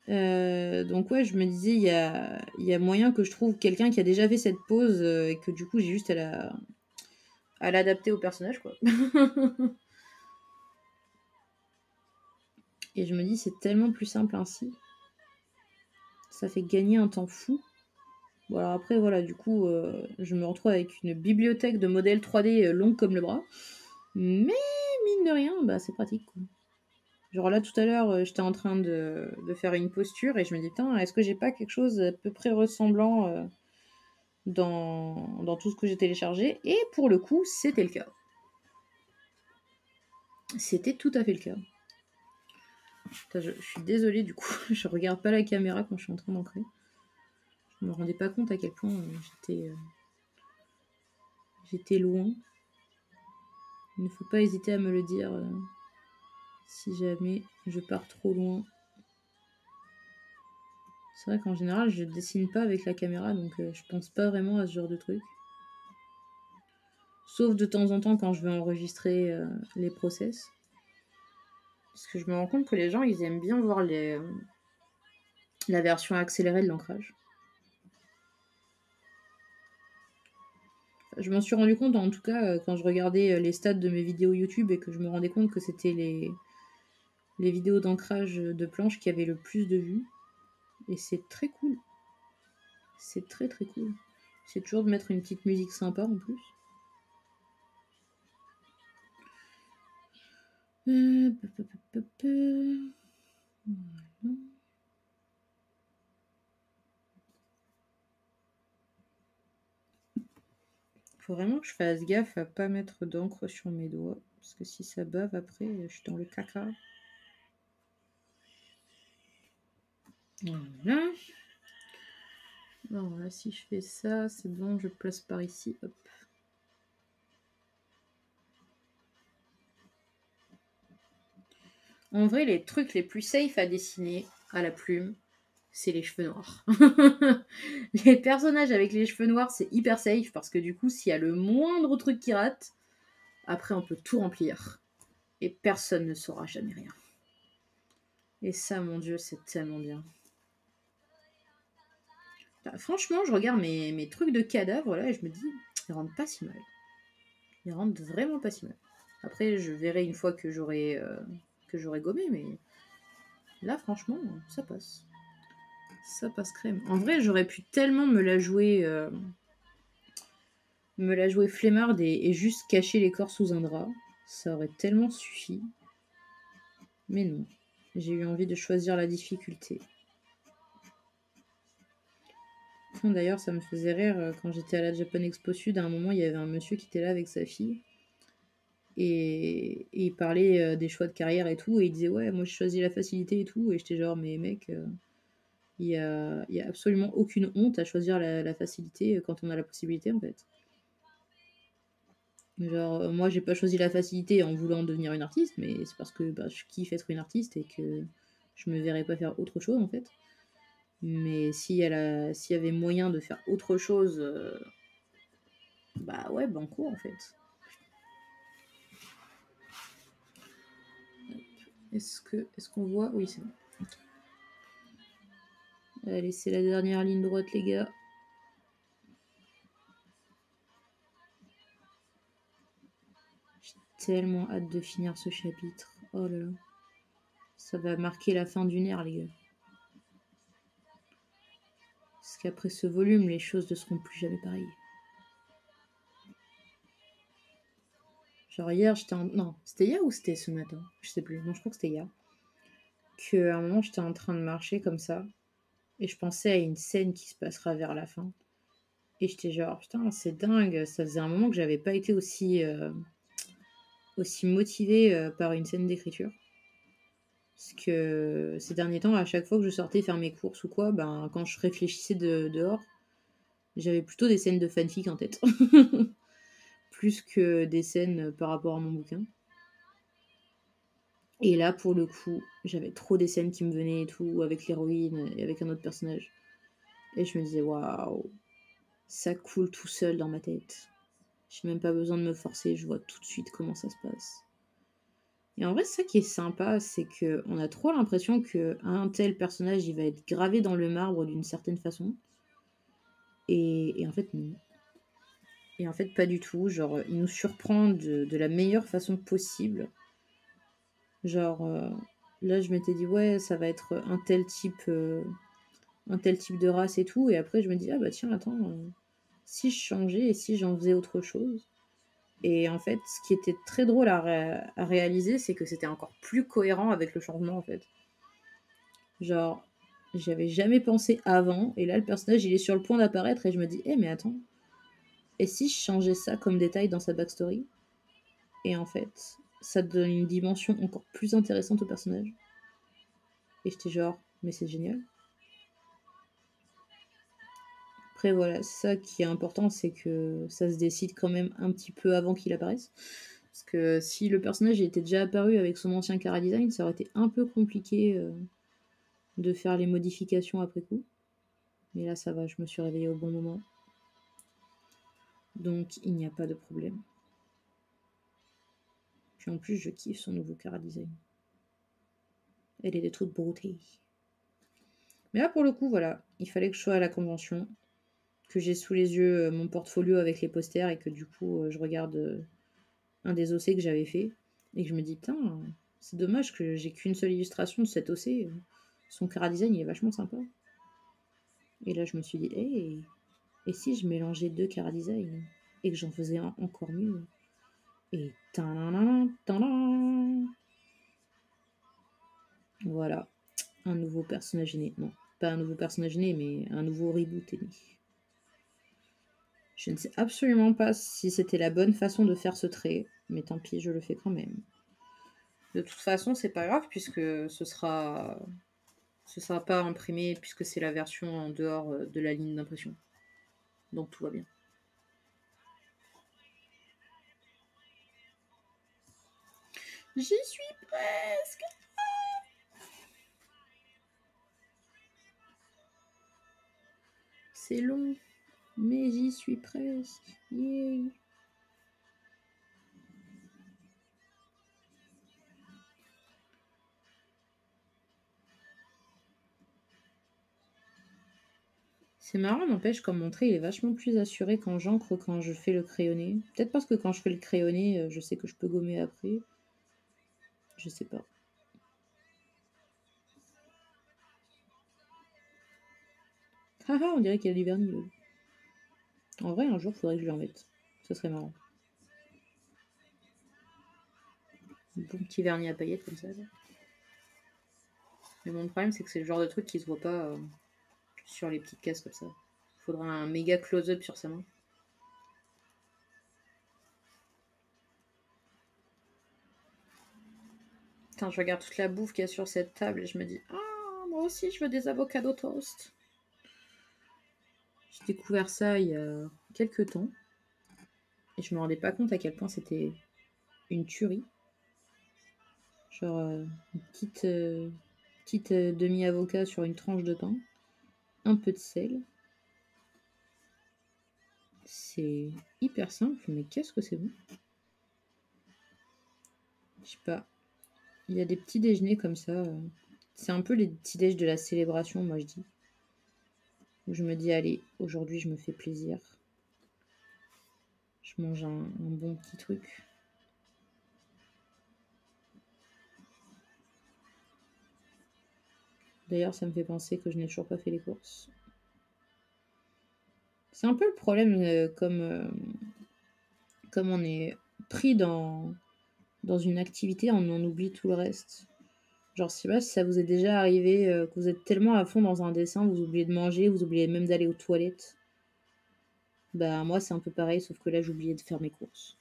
Donc ouais, je me disais, il y a moyen que je trouve quelqu'un qui a déjà fait cette pose et que du coup, j'ai juste à l'adapter au personnage, quoi. Et je me dis, c'est tellement plus simple ainsi. ça fait gagner un temps fou. Bon, alors après, voilà, du coup, je me retrouve avec une bibliothèque de modèles 3D longue comme le bras. Mais mine de rien, bah, c'est pratique, quoi. Genre là, tout à l'heure, j'étais en train de faire une posture et je me dis, putain, est-ce que j'ai pas quelque chose à peu près ressemblant dans tout ce que j'ai téléchargé? Et pour le coup, c'était le cas. C'était tout à fait le cas. Putain, je suis désolée, du coup, je regarde pas la caméra quand je suis en train d'ancrer. Je me rendais pas compte à quel point j'étais loin. Il ne faut pas hésiter à me le dire si jamais je pars trop loin. C'est vrai qu'en général, je dessine pas avec la caméra, donc je pense pas vraiment à ce genre de truc. Sauf de temps en temps quand je vais enregistrer les process. Parce que je me rends compte que les gens, ils aiment bien voir la version accélérée de l'ancrage. Je m'en suis rendu compte, en tout cas, quand je regardais les stats de mes vidéos YouTube et que je me rendais compte que c'était les vidéos d'ancrage de planches qui avaient le plus de vues. Et c'est très cool. C'est très très cool. C'est toujours de mettre une petite musique sympa en plus. Voilà. Faut vraiment que je fasse gaffe à pas mettre d'encre sur mes doigts. Parce que si ça bave après, je suis dans le caca. Voilà. Bon, là, si je fais ça, c'est bon, je place par ici. Hop. En vrai, les trucs les plus safe à dessiner à la plume, c'est les cheveux noirs. Les personnages avec les cheveux noirs, c'est hyper safe parce que du coup, s'il y a le moindre truc qui rate, après on peut tout remplir. Et personne ne saura jamais rien. Et ça, mon Dieu, c'est tellement bien. Bah, franchement, je regarde mes trucs de cadavres là et je me dis, ils rendent pas si mal. Ils rendent vraiment pas si mal. Après, je verrai une fois que j'aurai gommé, mais là, franchement, ça passe. Ça passe crème. En vrai, j'aurais pu tellement me la jouer flemmarde et juste cacher les corps sous un drap. Ça aurait tellement suffi. Mais non. J'ai eu envie de choisir la difficulté. D'ailleurs, ça me faisait rire quand j'étais à la Japan Expo Sud. À un moment, il y avait un monsieur qui était là avec sa fille. Et il parlait des choix de carrière et tout. Et il disait, ouais, moi, je choisis la facilité et tout. Et j'étais genre, mais mec, il y a absolument aucune honte à choisir la facilité quand on a la possibilité, en fait. Genre, moi, j'ai pas choisi la facilité en voulant devenir une artiste, mais c'est parce que bah, je kiffe être une artiste et que je me verrais pas faire autre chose, en fait. Mais s'il y avait moyen de faire autre chose, bah ouais, banco, en fait. Est-ce qu'on voit? Oui, c'est bon. Allez, c'est la dernière ligne droite, les gars. J'ai tellement hâte de finir ce chapitre. Oh là là. Ça va marquer la fin d'une ère, les gars. Parce qu'après ce volume, les choses ne seront plus jamais pareilles. Genre hier, j'étais en... Non, c'était hier ou c'était ce matin? Je sais plus. Non, je crois que c'était hier. Qu'à un moment, j'étais en train de marcher comme ça. Et je pensais à une scène qui se passera vers la fin. Et j'étais genre, putain, c'est dingue. Ça faisait un moment que j'avais pas été aussi motivée par une scène d'écriture. Parce que ces derniers temps, à chaque fois que je sortais faire mes courses ou quoi, ben, quand je réfléchissais dehors, j'avais plutôt des scènes de fanfic en tête. Plus que des scènes par rapport à mon bouquin. Et là, pour le coup, j'avais trop des scènes qui me venaient et tout, avec l'héroïne et avec un autre personnage. Et je me disais, waouh, ça coule tout seul dans ma tête. J'ai même pas besoin de me forcer, je vois tout de suite comment ça se passe. Et en vrai, c'est ça qui est sympa, c'est qu'on a trop l'impression qu'un tel personnage, il va être gravé dans le marbre d'une certaine façon. Et en fait, non. Et en fait, pas du tout. Genre, il nous surprend de la meilleure façon possible. Genre, là, je m'étais dit, ouais, ça va être un tel type un tel type de race et tout. Et après, je me dis, ah bah tiens, attends, si je changeais et si j'en faisais autre chose. Et en fait, ce qui était très drôle à réaliser, c'est que c'était encore plus cohérent avec le changement, en fait. Genre, j'y avais jamais pensé avant, et là, le personnage, il est sur le point d'apparaître, et je me dis, mais attends, et si je changeais ça comme détail dans sa backstory? Et en fait, ça donne une dimension encore plus intéressante au personnage. Et j'étais genre, mais c'est génial. Après, voilà, c'est ça qui est important, c'est que ça se décide quand même un petit peu avant qu'il apparaisse. Parce que si le personnage était déjà apparu avec son ancien chara-design, ça aurait été un peu compliqué de faire les modifications après coup. Mais là, ça va, je me suis réveillée au bon moment. Donc, il n'y a pas de problème. Puis en plus, je kiffe son nouveau chara-design. Elle est de toute beauté. Mais là, pour le coup, voilà, il fallait que je sois à la convention, que j'ai sous les yeux mon portfolio avec les posters et que du coup, je regarde un des OC que j'avais fait et que je me dis, putain, c'est dommage que j'ai qu'une seule illustration de cet OC. Son chara-design, il est vachement sympa. Et là, je me suis dit, hey, et si je mélangeais deux chara-design et que j'en faisais un encore mieux? Et voilà, un nouveau personnage né. Non, pas un nouveau personnage né, mais un nouveau reboot est né. Je ne sais absolument pas si c'était la bonne façon de faire ce trait, mais tant pis, je le fais quand même. De toute façon, c'est pas grave puisque ce sera pas imprimé puisque c'est la version en dehors de la ligne d'impression. Donc tout va bien. J'y suis presque. C'est long, mais j'y suis presque. Yay. C'est marrant, n'empêche, comme mon trait, il est vachement plus assuré quand j'encre quand je fais le crayonné. Peut-être parce que quand je fais le crayonné, je sais que je peux gommer après. Je sais pas. Haha, on dirait qu'il y a du vernis. En vrai, un jour, faudrait que je lui en mette. Ce serait marrant. Un bon petit vernis à paillettes comme ça. Là. Mais mon problème, c'est que c'est le genre de truc qui se voit pas sur les petites cases comme ça. Il faudra un méga close-up sur sa main. Putain, je regarde toute la bouffe qu'il y a sur cette table et je me dis, ah, moi aussi, je veux des avocados toast. J'ai découvert ça il y a quelques temps et je me rendais pas compte à quel point c'était une tuerie. Genre une petite demi-avocat sur une tranche de pain, un peu de sel. C'est hyper simple, mais qu'est-ce que c'est bon. Je sais pas. Il y a des petits déjeuners comme ça. C'est un peu les petits déj de la célébration, moi je dis. Où je me dis, allez, aujourd'hui je me fais plaisir. Je mange un bon petit truc. D'ailleurs, ça me fait penser que je n'ai toujours pas fait les courses. C'est un peu le problème, comme on est pris dans une activité, on en oublie tout le reste. Genre, je sais pas si ça vous est déjà arrivé, que vous êtes tellement à fond dans un dessin, vous oubliez de manger, vous oubliez même d'aller aux toilettes. Bah, moi, c'est un peu pareil, sauf que là, j'oubliais de faire mes courses.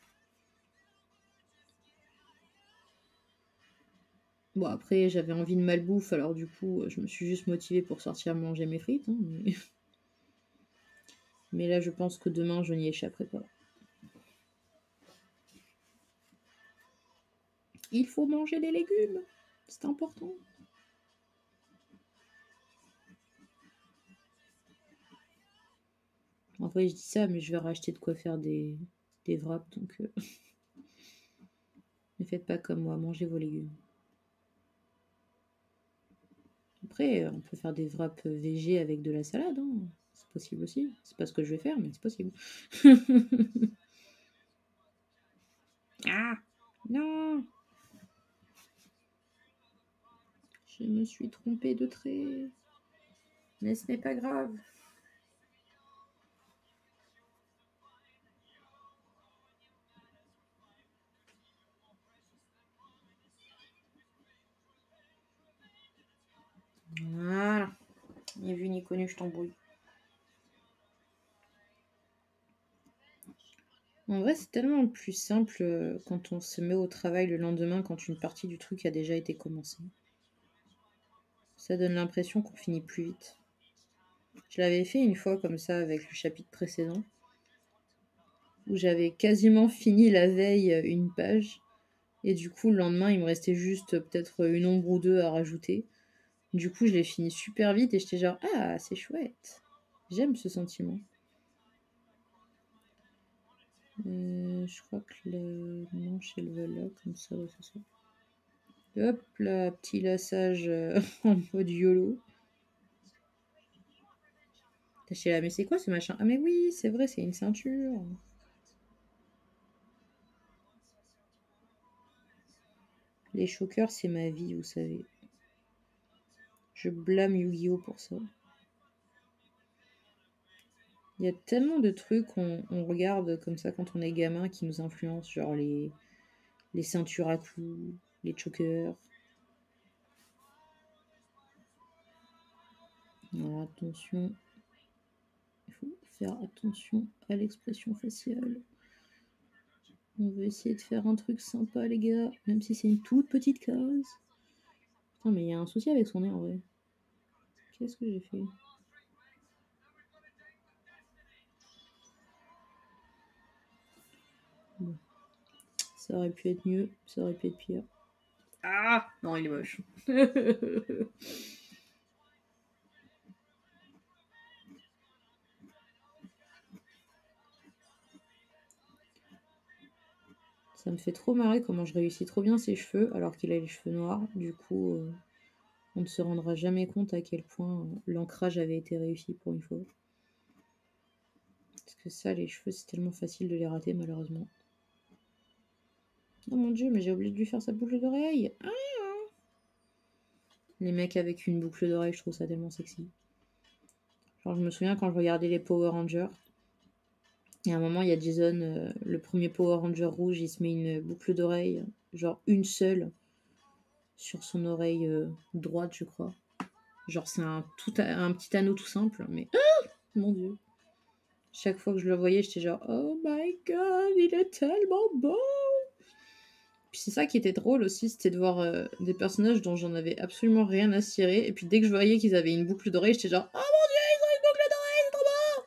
Bon, après, j'avais envie de malbouffe, alors du coup, je me suis juste motivée pour sortir manger mes frites. Hein, mais... mais là, je pense que demain, je n'y échapperai pas. Il faut manger des légumes, c'est important. En vrai, je dis ça, mais je vais racheter de quoi faire des wraps, donc ne faites pas comme moi, mangez vos légumes. Après, on peut faire des wraps végé avec de la salade, hein. C'est possible aussi. C'est pas ce que je vais faire, mais c'est possible. Ah non, je me suis trompée de trait. Mais ce n'est pas grave. Voilà. Ni vu ni connu, je t'embrouille. En vrai, c'est tellement plus simple quand on se met au travail le lendemain, quand une partie du truc a déjà été commencée. Ça donne l'impression qu'on finit plus vite. Je l'avais fait une fois comme ça avec le chapitre précédent, où j'avais quasiment fini la veille une page, et du coup le lendemain il me restait juste peut-être une ombre ou deux à rajouter. Du coup je l'ai fini super vite et j'étais genre ah c'est chouette, j'aime ce sentiment. Je crois que le manche elle va là comme ça, ouais, c'est ça. Hop là, petit lassage en mode YOLO. J'étais là mais c'est quoi ce machin? Ah mais oui c'est vrai c'est une ceinture. Les chokers c'est ma vie vous savez. Je blâme Yu-Gi-Oh pour ça. Il y a tellement de trucs on regarde comme ça quand on est gamin qui nous influencent, genre les ceintures à clous, les chokers. Alors attention, il faut faire attention à l'expression faciale. On veut essayer de faire un truc sympa les gars, même si c'est une toute petite case. Putain mais il y a un souci avec son nez en vrai. Qu'est-ce que j'ai fait? Bon. Ça aurait pu être mieux, ça aurait pu être pire. Ah non il est moche. Ça me fait trop marrer comment je réussis trop bien ses cheveux alors qu'il a les cheveux noirs. Du coup, on ne se rendra jamais compte à quel point l'ancrage avait été réussi pour une fois. Parce que ça, les cheveux, c'est tellement facile de les rater malheureusement. Oh mon dieu, mais j'ai oublié de lui faire sa boucle d'oreille. Ah les mecs avec une boucle d'oreille, je trouve ça tellement sexy. Genre, je me souviens quand je regardais les Power Rangers. Et à un moment, il y a Jason, le premier Power Ranger rouge, il se met une boucle d'oreille, genre une seule, sur son oreille droite, je crois. Genre, c'est un petit anneau tout simple, mais mon dieu. Chaque fois que je le voyais, j'étais genre oh my god, il est tellement beau. Puis c'est ça qui était drôle aussi, c'était de voir des personnages dont j'en avais absolument rien à cirer. Et puis dès que je voyais qu'ils avaient une boucle d'oreille, j'étais genre oh mon dieu, ils ont une boucle d'oreille, c'est trop beau.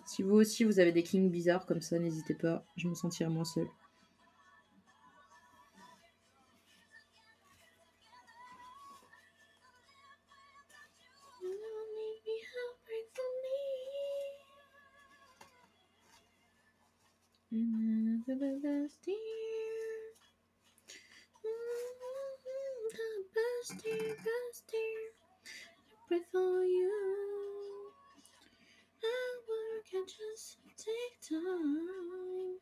Si vous aussi vous avez des kings bizarres comme ça, n'hésitez pas, je me sentirai moins seule. For you, I work and just take time.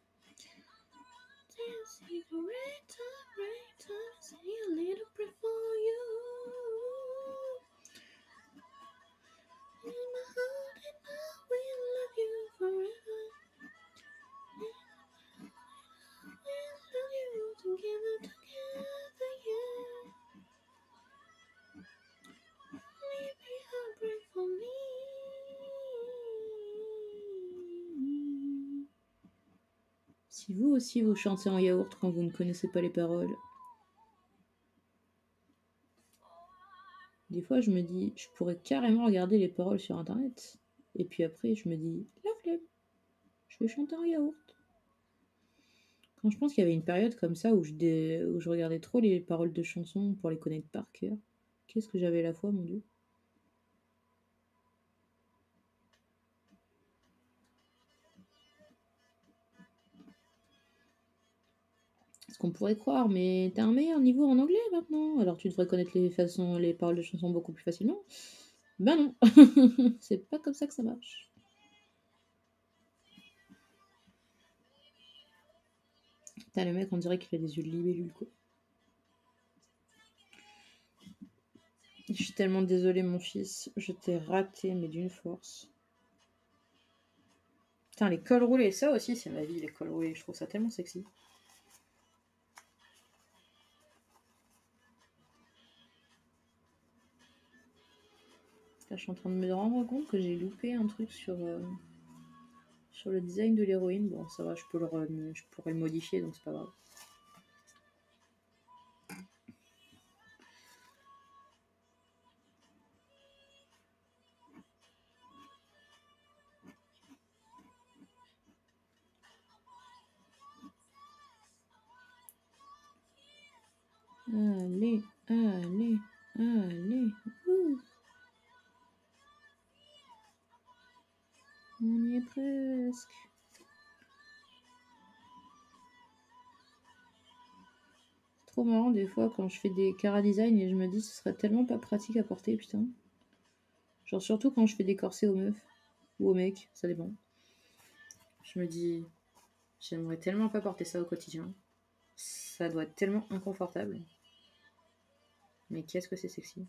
Dance, great time, say a little prayer for you. In my heart, and I will love you forever. We'll love you together, yeah. Maybe I'll pray for me. Si vous aussi vous chantez en yaourt quand vous ne connaissez pas les paroles, des fois je me dis, je pourrais carrément regarder les paroles sur internet. Et puis après je me dis, la flemme, je vais chanter en yaourt. Quand je pense qu'il y avait une période comme ça où je regardais trop les paroles de chansons pour les connaître par cœur. Qu'est-ce que j'avais la foi, mon dieu. Ce qu'on pourrait croire, mais t'as un meilleur niveau en anglais maintenant, alors tu devrais connaître les paroles de chansons beaucoup plus facilement. Ben non, c'est pas comme ça que ça marche. T'as le mec, on dirait qu'il a des yeux de libellule, quoi. Je suis tellement désolée, mon fils. Je t'ai raté, mais d'une force. Putain, les cols roulés, ça aussi, c'est ma vie, les cols roulés. Je trouve ça tellement sexy. Là, je suis en train de me rendre compte que j'ai loupé un truc sur le design de l'héroïne. Bon, ça va, je pourrais le modifier, donc c'est pas grave. Allez, allez, allez. Ouh. On y est presque. C'est trop marrant des fois quand je fais des cara design et je me dis ce serait tellement pas pratique à porter, putain. Genre surtout quand je fais des corsets aux meufs ou aux mecs, ça dépend. Je me dis, j'aimerais tellement pas porter ça au quotidien. Ça doit être tellement inconfortable. Mais qu'est-ce que c'est sexy.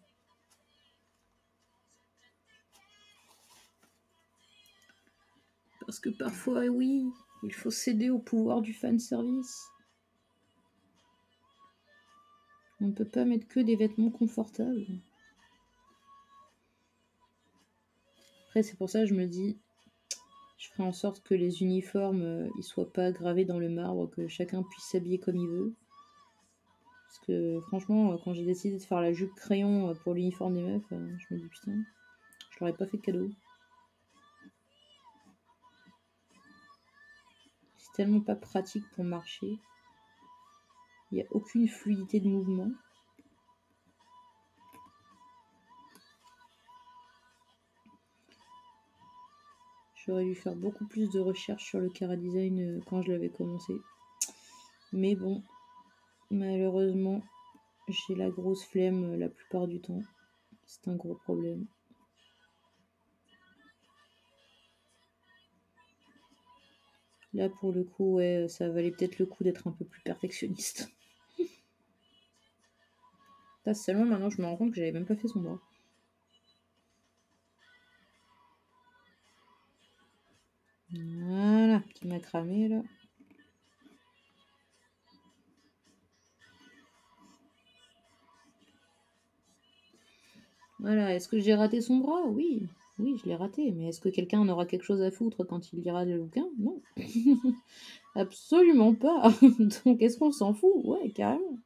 Parce que parfois, oui, il faut céder au pouvoir du fanservice. On ne peut pas mettre que des vêtements confortables. Après, c'est pour ça que je me dis, je ferai en sorte que les uniformes, ils soient pas gravés dans le marbre, que chacun puisse s'habiller comme il veut. Parce que franchement, quand j'ai décidé de faire la jupe crayon pour l'uniforme des meufs, je me dis putain, je leur ai pas fait de cadeau. C'est tellement pas pratique pour marcher. Il n'y a aucune fluidité de mouvement. J'aurais dû faire beaucoup plus de recherches sur le Cara Design quand je l'avais commencé. Mais bon, malheureusement, j'ai la grosse flemme la plupart du temps. C'est un gros problème. Là, pour le coup, ouais, ça valait peut-être le coup d'être un peu plus perfectionniste. Là, seulement maintenant, je me rends compte que j'avais même pas fait son bras. Voilà, petit macramé là. Voilà, est-ce que j'ai raté son bras? Oui, oui, je l'ai raté. Mais est-ce que quelqu'un en aura quelque chose à foutre quand il lira le bouquin? Non. Absolument pas. Donc, est-ce qu'on s'en fout? Ouais, carrément.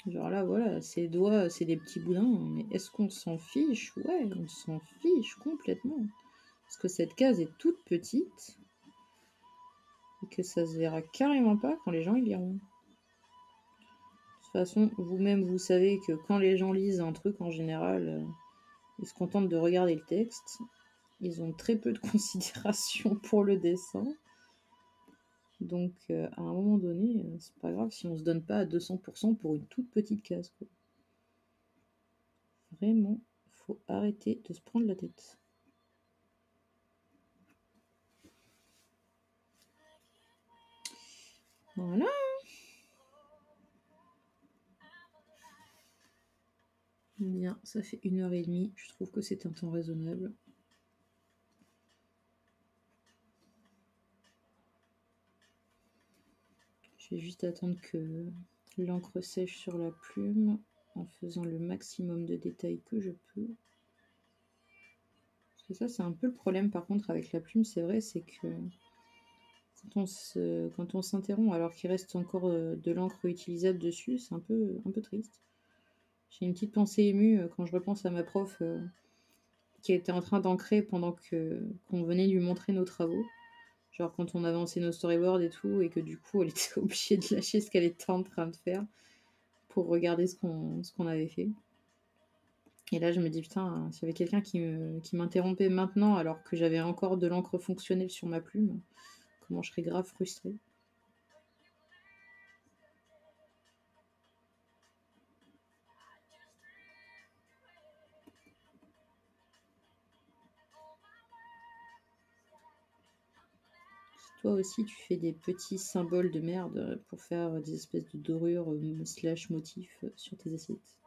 Genre là, voilà, ses doigts, c'est des petits boudins. Mais est-ce qu'on s'en fiche? Ouais, on s'en fiche complètement. Parce que cette case est toute petite. Et que ça se verra carrément pas quand les gens y liront. De toute façon, vous-même, vous savez que quand les gens lisent un truc, en général, ils se contentent de regarder le texte. Ils ont très peu de considération pour le dessin. Donc, à un moment donné, c'est pas grave si on se donne pas à 200% pour une toute petite case, quoi. Vraiment, faut arrêter de se prendre la tête. Voilà. Bien, ça fait 1h30. Je trouve que c'est un temps raisonnable. Je vais juste attendre que l'encre sèche sur la plume en faisant le maximum de détails que je peux. Parce que ça, c'est un peu le problème par contre avec la plume, c'est vrai, c'est que quand on s'interrompt alors qu'il reste encore de l'encre utilisable dessus, c'est un peu triste. J'ai une petite pensée émue quand je repense à ma prof qui était en train d'ancrer pendant qu'on venait lui montrer nos travaux. Genre quand on avançait nos storyboards et tout, et que du coup elle était obligée de lâcher ce qu'elle était en train de faire pour regarder ce qu'on avait fait. Et là je me dis putain, s'il y avait quelqu'un qui m'interrompait maintenant alors que j'avais encore de l'encre fonctionnelle sur ma plume, comment je serais grave frustrée. toi aussi, tu fais des petits symboles de merde pour faire des espèces de dorures slash motifs sur tes assiettes.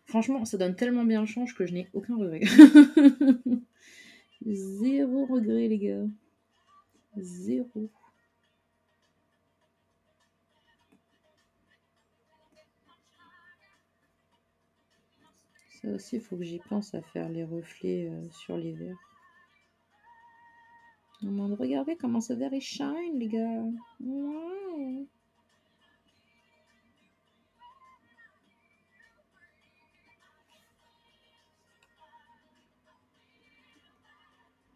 Franchement, ça donne tellement bien le change que je n'ai aucun regret. Zéro regret, les gars. Zéro. Ça aussi, il faut que j'y pense à faire les reflets sur les verres. Regardez comment ce verre il shine, les gars. Wow.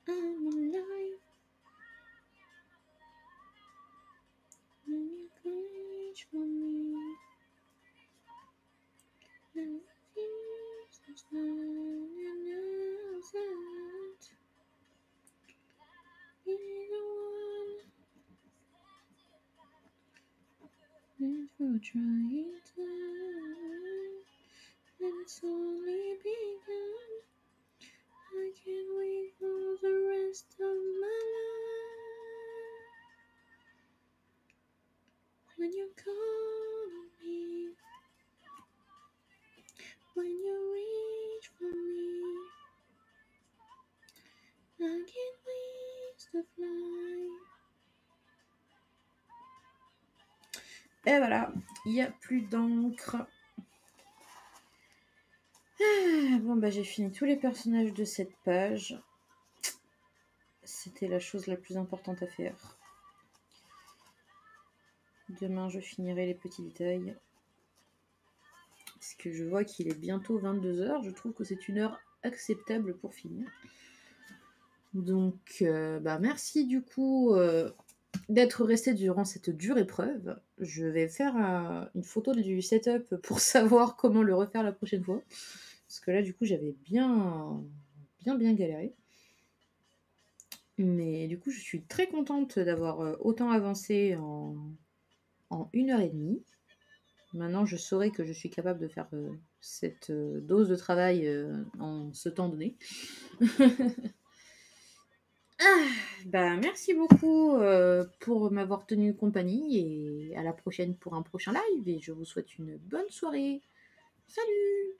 I'm alive. When you come reach for me. And there's nothing else that be the one for trying time. And it's only begun. I can't wait for the rest of my life. When you call on me, when you reach for me, I can't wait to fly. Et voilà, il n'y a plus d'encre. Bon, bah j'ai fini tous les personnages de cette page. C'était la chose la plus importante à faire. Demain, je finirai les petits détails. Parce que je vois qu'il est bientôt 22h. Je trouve que c'est une heure acceptable pour finir. Donc, bah merci du coup d'être resté durant cette dure épreuve. Je vais faire une photo du setup pour savoir comment le refaire la prochaine fois. Parce que là, du coup, j'avais bien galéré. Mais du coup, je suis très contente d'avoir autant avancé en 1h30. Maintenant, je saurai que je suis capable de faire cette dose de travail en ce temps donné. Bah, merci beaucoup pour m'avoir tenu compagnie et à la prochaine pour un prochain live et je vous souhaite une bonne soirée. Salut!